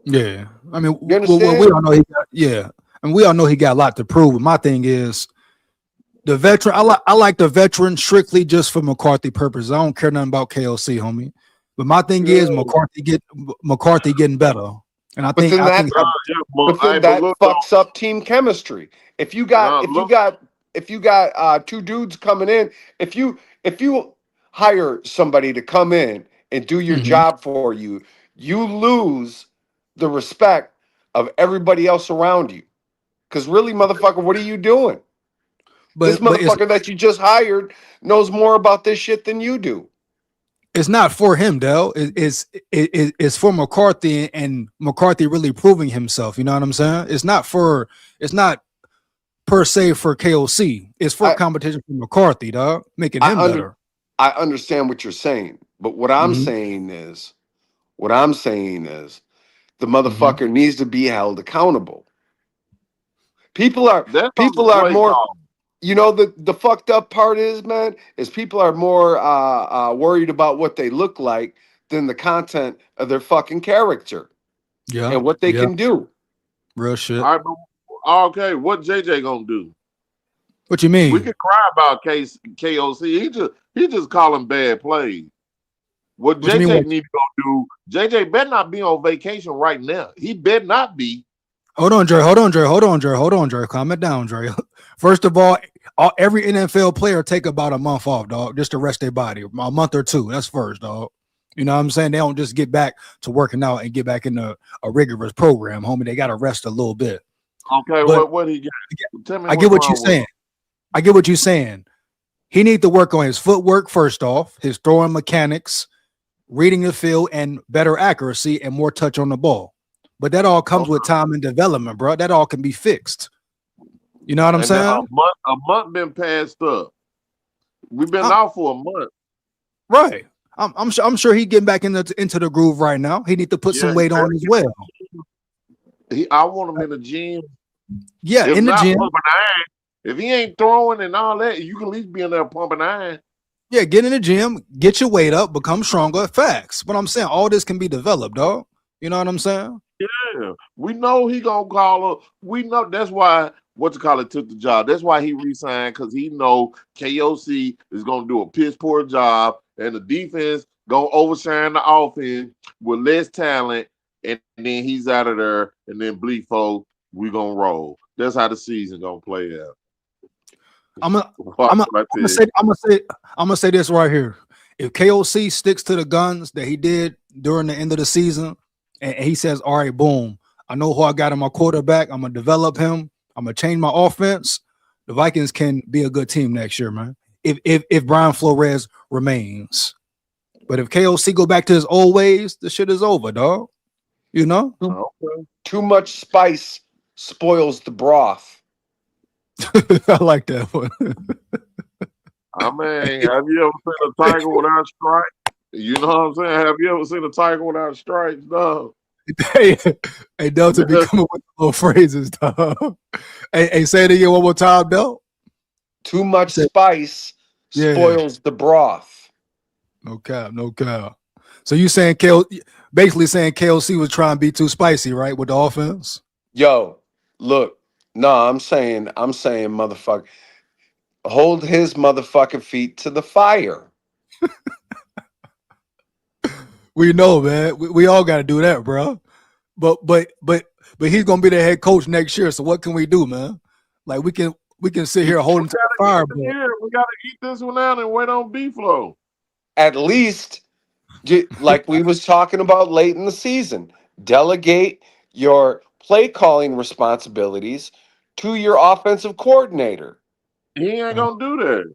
[SPEAKER 1] Yeah. I mean,
[SPEAKER 4] you understand?
[SPEAKER 1] We all know we all know he got a lot to prove. But my thing is the veteran. I like the veteran strictly just for McCarthy purposes. I don't care nothing about KOC, homie. But my thing is McCarthy getting better. And I think that
[SPEAKER 4] fucks up team chemistry. If you got two dudes coming in, if if you hire somebody to come in and do your
[SPEAKER 1] Mhm.
[SPEAKER 4] job for you, you lose the respect of everybody else around you. Because really, motherfucker, what are you doing? This
[SPEAKER 1] But
[SPEAKER 4] motherfucker that you just hired knows more about this shit than you do.
[SPEAKER 1] it's not for him, Dell. It's for McCarthy and McCarthy really proving himself. You know what I'm saying? It's not per se for KOC. It's for
[SPEAKER 4] I
[SPEAKER 1] competition for McCarthy, dog, making
[SPEAKER 4] I
[SPEAKER 1] him
[SPEAKER 4] under
[SPEAKER 1] better.
[SPEAKER 4] I understand what you're saying, but what I'm
[SPEAKER 1] Hmm.
[SPEAKER 4] saying is the
[SPEAKER 1] Hmm.
[SPEAKER 4] motherfucker needs to be held accountable. People are
[SPEAKER 5] That's on the
[SPEAKER 4] people are
[SPEAKER 5] play
[SPEAKER 4] more,
[SPEAKER 5] call.
[SPEAKER 4] you know, the fucked up part is, man, is people are more worried about what they look like than the content of their fucking character
[SPEAKER 1] Yeah,
[SPEAKER 4] and what they
[SPEAKER 1] yeah,
[SPEAKER 4] can do.
[SPEAKER 1] real shit.
[SPEAKER 5] All right, okay, what JJ gonna do?
[SPEAKER 1] What you
[SPEAKER 5] We
[SPEAKER 1] mean?
[SPEAKER 5] could cry about KOC. He just calling bad plays. What
[SPEAKER 1] What you mean?
[SPEAKER 5] JJ
[SPEAKER 1] What?
[SPEAKER 5] need to go do? JJ better not be on vacation right now. He better not be.
[SPEAKER 1] Hold on, Dre. Hold on, Dre. Hold on, Dre. Hold on, Dre. Calm it down, Dre. First of all, every NFL player take about a month off, dog, just to rest their body. A month or two. That's first, dog. You know what I'm saying? They don't just get back to working out and get back into a rigorous program, homie. They got to rest a little bit.
[SPEAKER 5] Okay,
[SPEAKER 1] But
[SPEAKER 5] what he got? Tell me
[SPEAKER 1] I
[SPEAKER 5] what's
[SPEAKER 1] get what you're
[SPEAKER 5] wrong with him.
[SPEAKER 1] saying. I get what you're saying. He need to work on his footwork first off, his throwing mechanics, reading the field, and better accuracy and more touch on the ball. But that all comes with time and development, bro. That all can be fixed. You know what I'm
[SPEAKER 5] And then
[SPEAKER 1] saying?
[SPEAKER 5] a month been passed up. We've been
[SPEAKER 1] Uh,
[SPEAKER 5] out for a month.
[SPEAKER 1] right. I'm sure he getting back into the groove right now. He need to put
[SPEAKER 5] Yeah,
[SPEAKER 1] some weight on as well.
[SPEAKER 5] I want him in the gym.
[SPEAKER 1] Yeah,
[SPEAKER 5] If
[SPEAKER 1] in the
[SPEAKER 5] not
[SPEAKER 1] gym.
[SPEAKER 5] pumping iron, if he ain't throwing and all that, you can at least be in there pumping iron.
[SPEAKER 1] Yeah, get in the gym, get your weight up, become stronger. Facts. But I'm saying all this can be developed, dog. You know what I'm saying?
[SPEAKER 5] Yeah, we know he gonna call her. We know that's why took the job. That's why he resigned, because he know KOC is gonna do a piss poor job, and the defense gonna overshine the offense with less talent, and then he's out of there, and then Bleefo, we gonna roll. That's how the season gonna play out.
[SPEAKER 1] I'm gonna
[SPEAKER 5] Watch
[SPEAKER 1] I'm
[SPEAKER 5] what I tell you.
[SPEAKER 1] I'm gonna say this right here. If KOC sticks to the guns that he did during the end of the season, and he says, "All right, boom, I know who I got in my quarterback. I'm gonna develop him. I'm gonna change my offense." The Vikings can be a good team next year, man. If Brian Flores remains, but if KOC go back to his old ways, the shit is over, dog. You know?
[SPEAKER 5] Okay.
[SPEAKER 4] Too much spice spoils the broth.
[SPEAKER 1] I like that one.
[SPEAKER 5] I mean, have you ever seen a tiger without stripes? You know what I'm saying? Have you ever seen a tiger without stripes? No.
[SPEAKER 1] Hey, Delta be coming with little phrases, dog. Hey, say it again one more time, Del.
[SPEAKER 4] Too much spice
[SPEAKER 1] Yeah.
[SPEAKER 4] spoils the broth.
[SPEAKER 1] No cap, no cap. So you saying basically saying KOC was trying to be too spicy, right, with the offense?
[SPEAKER 4] Yo, look, no, I'm saying, motherfucker, hold his motherfucking feet to the fire.
[SPEAKER 1] We know, man. We all got to do that, bro. But he's gonna be the head coach next year. So what can we do, man? Like we can sit here holding to the fire.
[SPEAKER 5] We gotta eat this one out and wait on B-Flow.
[SPEAKER 4] At least, like we was talking about late in the season, delegate your play calling responsibilities to your offensive coordinator.
[SPEAKER 5] He ain't gonna do that.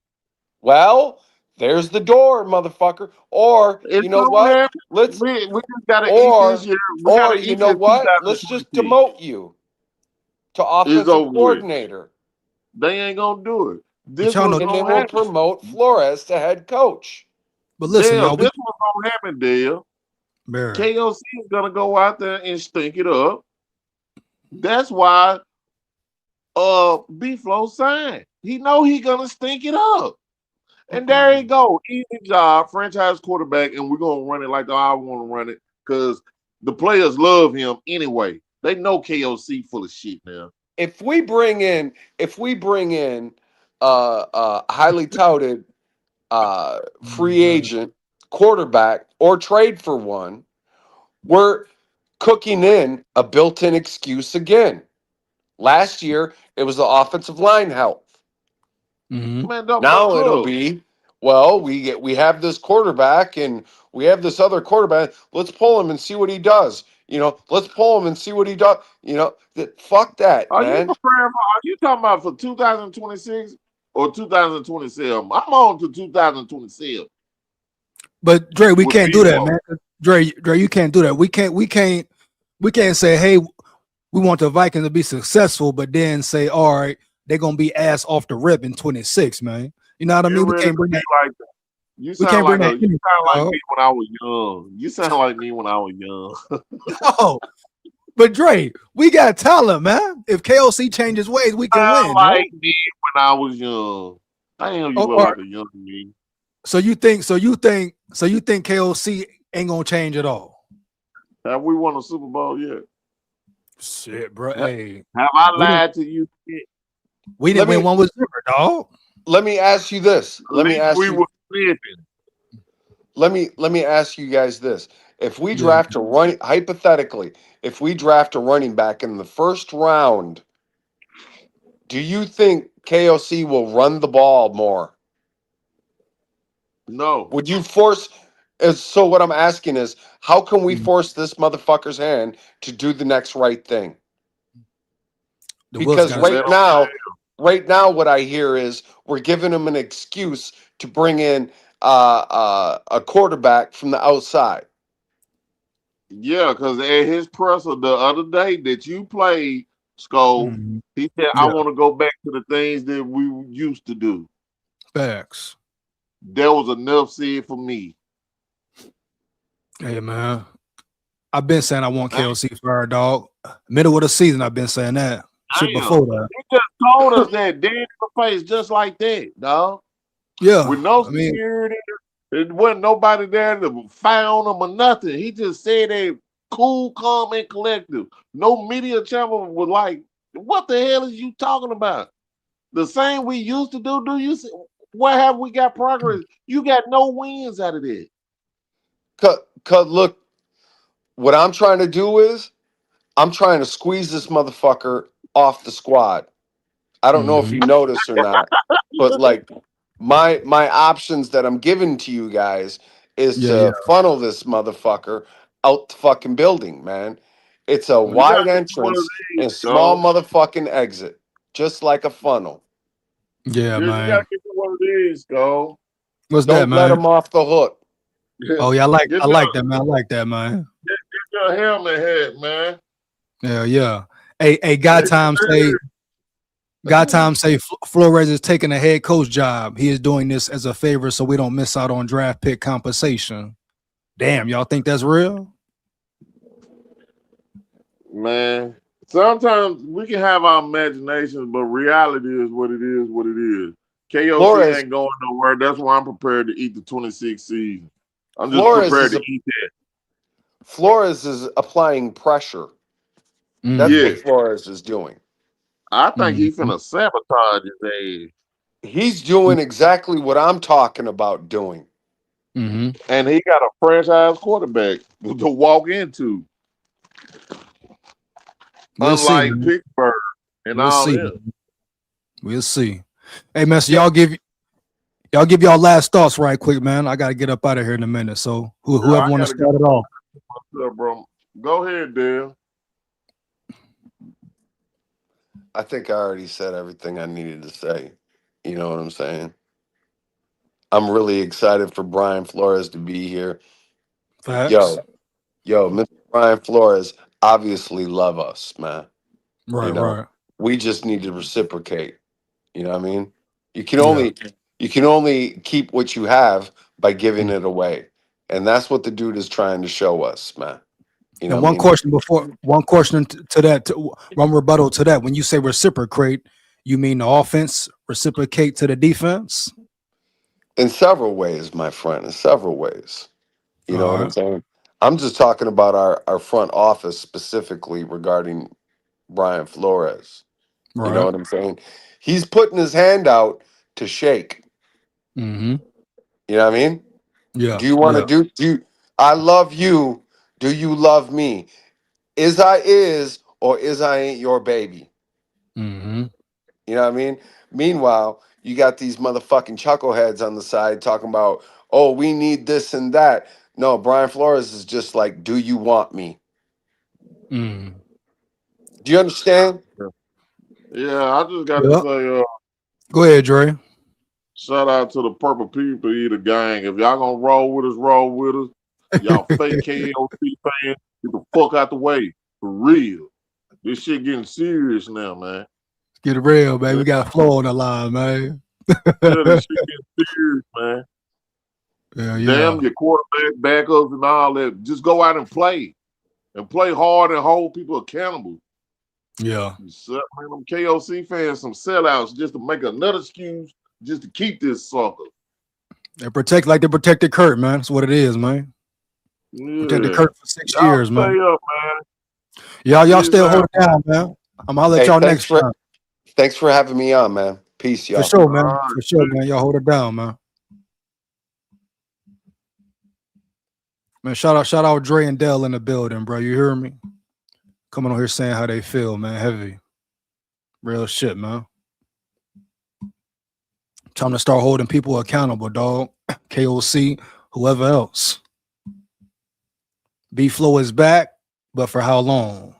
[SPEAKER 4] Well, there's the door, motherfucker. Or
[SPEAKER 5] It's
[SPEAKER 4] you know
[SPEAKER 5] gonna
[SPEAKER 4] what?
[SPEAKER 5] happen.
[SPEAKER 4] Let's
[SPEAKER 5] We just gotta eat
[SPEAKER 4] or
[SPEAKER 5] this year. We
[SPEAKER 4] or
[SPEAKER 5] gotta
[SPEAKER 4] you
[SPEAKER 5] eat
[SPEAKER 4] know
[SPEAKER 5] this
[SPEAKER 4] what? Let's just
[SPEAKER 5] 2020.
[SPEAKER 4] demote you to
[SPEAKER 5] It's
[SPEAKER 4] offensive
[SPEAKER 5] over with.
[SPEAKER 4] coordinator.
[SPEAKER 5] They ain't gonna do it.
[SPEAKER 1] But
[SPEAKER 5] This
[SPEAKER 1] y'all
[SPEAKER 5] was
[SPEAKER 1] know,
[SPEAKER 4] And then
[SPEAKER 5] gonna
[SPEAKER 4] we'll
[SPEAKER 5] happen.
[SPEAKER 4] promote Flores to head coach.
[SPEAKER 1] but listen,
[SPEAKER 5] Dale,
[SPEAKER 1] y'all.
[SPEAKER 5] this was gonna happen, Dale.
[SPEAKER 1] Man,
[SPEAKER 5] KOC is gonna go out there and stink it up. That's why B-Flow signed. He know he gonna stink it up. And there you go. Easy job, franchise quarterback, and we're gonna run it like I want to run it, because the players love him anyway. They know KOC full of shit now.
[SPEAKER 4] If we bring in highly touted free agent quarterback or trade for one, we're cooking in a built-in excuse again. Last year, it was the offensive line health.
[SPEAKER 1] Mhm.
[SPEAKER 5] Man,
[SPEAKER 4] Now it'll
[SPEAKER 5] look,
[SPEAKER 4] be, well, we have this quarterback and we have this other quarterback. Let's pull him and see what he does. Let's pull him and see what he does. Fuck that,
[SPEAKER 5] Are you
[SPEAKER 4] man.
[SPEAKER 5] preparing for? Are you talking about for 2026 or 2027? I'm on to 2027.
[SPEAKER 1] But Dre, we
[SPEAKER 5] With
[SPEAKER 1] can't do that,
[SPEAKER 5] Debo.
[SPEAKER 1] man. Dre, you can't do that. We can't say, hey, we want the Vikings to be successful, but then say, all right, they're gonna be ass off the rip in 26, man. You know what I
[SPEAKER 5] You
[SPEAKER 1] mean? We
[SPEAKER 5] ready
[SPEAKER 1] can't
[SPEAKER 5] to
[SPEAKER 1] bring
[SPEAKER 5] be
[SPEAKER 1] that.
[SPEAKER 5] like that? You
[SPEAKER 1] We
[SPEAKER 5] sound
[SPEAKER 1] can't
[SPEAKER 5] like
[SPEAKER 1] bring that.
[SPEAKER 5] you sound like
[SPEAKER 1] dog.
[SPEAKER 5] me when I was young. You sound like me when I was young.
[SPEAKER 1] No, but Dre, we got talent, man. If KOC changes ways, we can
[SPEAKER 5] Sound
[SPEAKER 1] win.
[SPEAKER 5] like
[SPEAKER 1] Man.
[SPEAKER 5] me when I was young. Damn, you
[SPEAKER 1] Oh,
[SPEAKER 5] look
[SPEAKER 1] all
[SPEAKER 5] like
[SPEAKER 1] right.
[SPEAKER 5] a young me.
[SPEAKER 1] So you think KOC ain't gonna change at all?
[SPEAKER 5] Have we won a Super Bowl yet?
[SPEAKER 1] Shit, bro.
[SPEAKER 5] Ha-
[SPEAKER 1] Hey,
[SPEAKER 5] Have I
[SPEAKER 1] we didn't
[SPEAKER 5] lied to you?
[SPEAKER 1] we
[SPEAKER 4] Let
[SPEAKER 1] didn't win
[SPEAKER 4] me
[SPEAKER 1] one with Zipper, dog.
[SPEAKER 4] let me ask you this.
[SPEAKER 5] At least we were slipping.
[SPEAKER 4] Let me ask you guys this. If we
[SPEAKER 1] Yeah.
[SPEAKER 4] draft a running hypothetically, if we draft a running back in the first round, do you think KOC will run the ball more?
[SPEAKER 5] No.
[SPEAKER 4] Would you force so what I'm asking is how can we
[SPEAKER 1] Mhm.
[SPEAKER 4] force this motherfucker's hand to do the next right thing?
[SPEAKER 1] The Wills
[SPEAKER 4] Because
[SPEAKER 1] got to
[SPEAKER 5] Let 'em
[SPEAKER 4] right now what I hear is we're giving him an excuse to bring in a quarterback from the outside.
[SPEAKER 5] Yeah, because at his presser the other day that you played, SKOL,
[SPEAKER 1] Mhm.
[SPEAKER 5] he said, I
[SPEAKER 1] Yeah,
[SPEAKER 5] want to go back to the things that we used to do.
[SPEAKER 1] facts.
[SPEAKER 5] That was enough said for me.
[SPEAKER 1] Hey man, I've been saying I want
[SPEAKER 5] Damn.
[SPEAKER 1] KOC fired, dog. Middle of the season, I've been saying that. Shit before that.
[SPEAKER 5] He just told us that dead in the face just like that, dog.
[SPEAKER 1] Yeah,
[SPEAKER 5] With no
[SPEAKER 1] I mean,
[SPEAKER 5] security. It wasn't nobody there to found him or nothing. He just said they cool, calm, and collective. No media channel was like, what the hell is you talking about? The same we used to do. Do you see where have we got progress? You got no wins out of it.
[SPEAKER 4] Cause look, what I'm trying to do is I'm trying to squeeze this motherfucker off the squad. I don't know if
[SPEAKER 1] mhm.
[SPEAKER 4] you noticed or not, but like my options that I'm giving to you guys is
[SPEAKER 1] Yeah, yeah,
[SPEAKER 4] to funnel this motherfucker out the fucking building, man. It's a
[SPEAKER 5] You gotta
[SPEAKER 4] wide
[SPEAKER 5] get one of
[SPEAKER 4] entrance
[SPEAKER 5] these,
[SPEAKER 4] and small
[SPEAKER 5] go.
[SPEAKER 4] motherfucking exit, just like a funnel.
[SPEAKER 1] yeah,
[SPEAKER 5] You gotta
[SPEAKER 1] man.
[SPEAKER 5] get you one of these, go.
[SPEAKER 1] What's that,
[SPEAKER 4] Don't let
[SPEAKER 1] man?
[SPEAKER 4] him off the hook.
[SPEAKER 1] Oh yeah,
[SPEAKER 5] Get
[SPEAKER 1] I like that, man. I like that, man.
[SPEAKER 5] your helmet head, man.
[SPEAKER 1] Yeah, yeah. Hey, God time say Flores is taking a head coach job. He is doing this as a favor so we don't miss out on draft pick compensation. Damn, y'all think that's real?
[SPEAKER 5] Man, sometimes we can have our imaginations, but reality is what it is, what it is. KOC
[SPEAKER 4] Flores,
[SPEAKER 5] ain't going nowhere. That's why I'm prepared to eat the 26th season. I'm just
[SPEAKER 4] Flores
[SPEAKER 5] prepared
[SPEAKER 4] is
[SPEAKER 5] to
[SPEAKER 4] a,
[SPEAKER 5] eat that.
[SPEAKER 4] Flores is applying pressure. That's
[SPEAKER 1] Mm,
[SPEAKER 5] Yeah,
[SPEAKER 4] what Flores is doing.
[SPEAKER 5] I think
[SPEAKER 1] mm,
[SPEAKER 5] he finna sabotage his ass.
[SPEAKER 4] He's doing exactly what I'm talking about doing.
[SPEAKER 1] mm-hmm.
[SPEAKER 5] And he got a franchise quarterback to walk into,
[SPEAKER 1] We'll see,
[SPEAKER 5] unlike
[SPEAKER 1] man.
[SPEAKER 5] Pittsburgh and
[SPEAKER 1] We'll
[SPEAKER 5] all
[SPEAKER 1] see.
[SPEAKER 5] this.
[SPEAKER 1] We'll see. Hey, man, so y'all give y'all last thoughts right quick, man. I gotta get up out of here in a minute. So
[SPEAKER 5] Yeah,
[SPEAKER 1] whoever
[SPEAKER 5] I
[SPEAKER 1] want to
[SPEAKER 5] gotta get
[SPEAKER 1] start it off.
[SPEAKER 5] up, bro. Go ahead, Dale.
[SPEAKER 4] I think I already said everything I needed to say. You know what I'm saying? I'm really excited for Brian Flores to be here.
[SPEAKER 1] Facts.
[SPEAKER 4] Yo, Mr. Brian Flores obviously love us, man.
[SPEAKER 1] Right,
[SPEAKER 4] You know,
[SPEAKER 1] right.
[SPEAKER 4] we just need to reciprocate. You know what I mean? You can
[SPEAKER 1] Yeah.
[SPEAKER 4] only keep what you have by giving
[SPEAKER 1] Mm.
[SPEAKER 4] it away. And that's what the dude is trying to show us, man. You know
[SPEAKER 1] And
[SPEAKER 4] what I mean?
[SPEAKER 1] one question to that, one rebuttal to that. When you say reciprocate, you mean the offense reciprocate to the defense?
[SPEAKER 4] In several ways, my friend, in several ways. You know
[SPEAKER 1] All
[SPEAKER 4] what I'm
[SPEAKER 1] right,
[SPEAKER 4] saying? I'm just talking about our front office specifically regarding Brian Flores. You know
[SPEAKER 1] right.
[SPEAKER 4] what I'm saying? He's putting his hand out to shake.
[SPEAKER 1] Mm-hmm.
[SPEAKER 4] You know what I mean?
[SPEAKER 1] Yeah,
[SPEAKER 4] Do you want to
[SPEAKER 1] yeah.
[SPEAKER 4] do you I love you. Do you love me? Is I is or is I ain't your baby?
[SPEAKER 1] Mm-hmm.
[SPEAKER 4] You know what I mean? Meanwhile, you got these motherfucking chuckleheads on the side talking about, oh, we need this and that. No, Brian Flores is just like, do you want me?
[SPEAKER 1] Mm.
[SPEAKER 4] Do you understand?
[SPEAKER 5] Yeah, I just got to
[SPEAKER 1] Yep.
[SPEAKER 5] say,
[SPEAKER 1] Go ahead, Dre.
[SPEAKER 5] shout out to the Purple People Eater gang. If y'all gonna roll with us, roll with us. Y'all fake KOC fans, get the fuck out the way. For real. This shit getting serious now, man.
[SPEAKER 1] Get it real, man. We got Flo on the line, man.
[SPEAKER 5] Yeah, this shit getting serious, man.
[SPEAKER 1] Yeah, yeah.
[SPEAKER 5] Damn your quarterback, backups, and all that. Just go out and play hard and hold people accountable.
[SPEAKER 1] Yeah.
[SPEAKER 5] Man, them KOC fans, some sellouts, just to make another excuse, just to keep this sucker.
[SPEAKER 1] They protected Kurt, man. That's what it is, man.
[SPEAKER 5] Yeah.
[SPEAKER 1] Protected Kurt for 6
[SPEAKER 5] Y'all
[SPEAKER 1] years,
[SPEAKER 5] stay
[SPEAKER 1] man.
[SPEAKER 5] up, man.
[SPEAKER 1] Y'all still hold it down, man. I'm gonna let
[SPEAKER 4] Hey,
[SPEAKER 1] y'all next time.
[SPEAKER 4] thanks for having me on, man. Peace, y'all.
[SPEAKER 1] For sure, man.
[SPEAKER 5] All right,
[SPEAKER 1] For sure, man. Y'all hold it down, man. Man, shout out Dre and Dell in the building, bro. You hear me? Coming on here saying how they feel, man. Heavy. Real shit, man. Time to start holding people accountable, dog. KOC, whoever else. B-Flow is back, but for how long?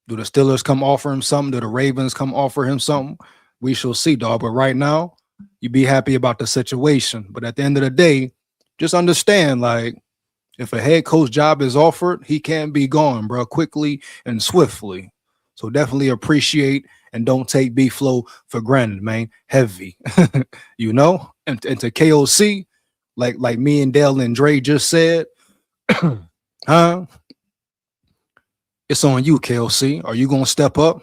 [SPEAKER 1] Do the Steelers come offer him something? Do the Ravens come offer him something? We shall see, dog. But right now, you be happy about the situation. But at the end of the day, just understand, like, if a head coach job is offered, he can't be gone, bro, quickly and swiftly. So definitely appreciate and don't take B-Flow for granted, man. Heavy, you know? And to KOC, like me and Dale and Dre just said, huh? It's on you, KOC. Are you gonna step up?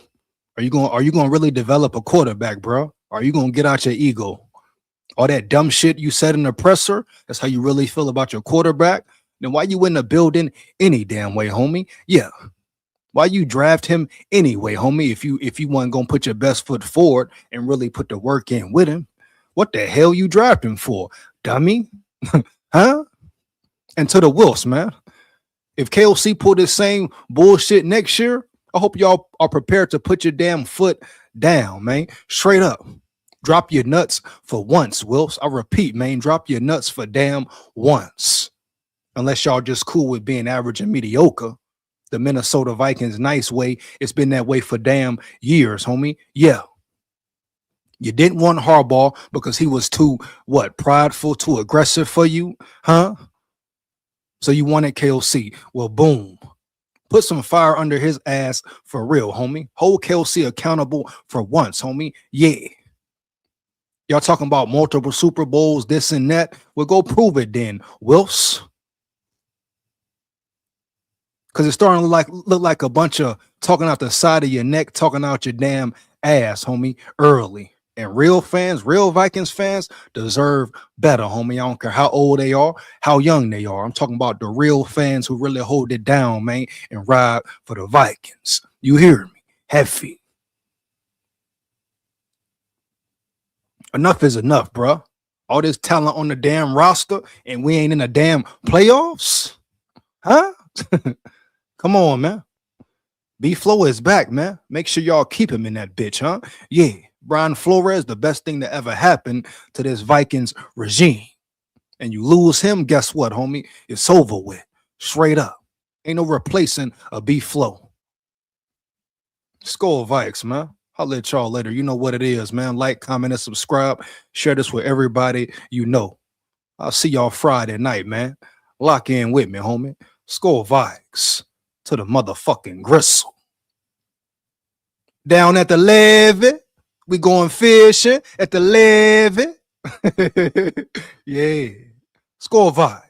[SPEAKER 1] Are you gonna really develop a quarterback, bro? Are you gonna get out your ego? All that dumb shit you said in the presser, that's how you really feel about your quarterback? Then why you in the building any damn way, homie? Yeah. Why you draft him anyway, homie? If you weren't gonna put your best foot forward and really put the work in with him, what the hell you draft him for, dummy? Huh? And to the Wilfs, man. If KOC pull this same bullshit next year, I hope y'all are prepared to put your damn foot down, man. Straight up. Drop your nuts for once, Wilfs. I repeat, man, drop your nuts for damn once. Unless y'all just cool with being average and mediocre. The Minnesota Vikings nice way. It's been that way for damn years, homie. Yeah. You didn't want Harbaugh because he was too, prideful, too aggressive for you, huh? So you wanted KOC. Well, boom. Put some fire under his ass for real, homie. Hold KOC accountable for once, homie. Yeah. Y'all talking about multiple Super Bowls, this and that. Well, go prove it then, Wilfs. Because it's starting to look like a bunch of talking out the side of your neck, talking out your damn ass, homie, early. And real fans, real Vikings fans deserve better, homie. I don't care how old they are, how young they are. I'm talking about the real fans who really hold it down, man, and ride for the Vikings. You hear me? Heavy. Enough is enough, bro. All this talent on the damn roster, and we ain't in the damn playoffs? Huh? Come on, man. B-Flow is back, man. Make sure y'all keep him in that bitch, huh? Yeah. Brian Flores, the best thing that ever happened to this Vikings regime. And you lose him, guess what, homie? It's over with. Straight up. Ain't no replacing a B-Flow. SKOL Vikes, man. I'll let y'all later. You know what it is, man. Like, comment, and subscribe. Share this with everybody you know. I'll see y'all Friday night, man. Lock in with me, homie. SKOL Vikes to the motherfucking gristle. Down at the levee. We going fishing at the levee. Yeah. SKOL Vikes.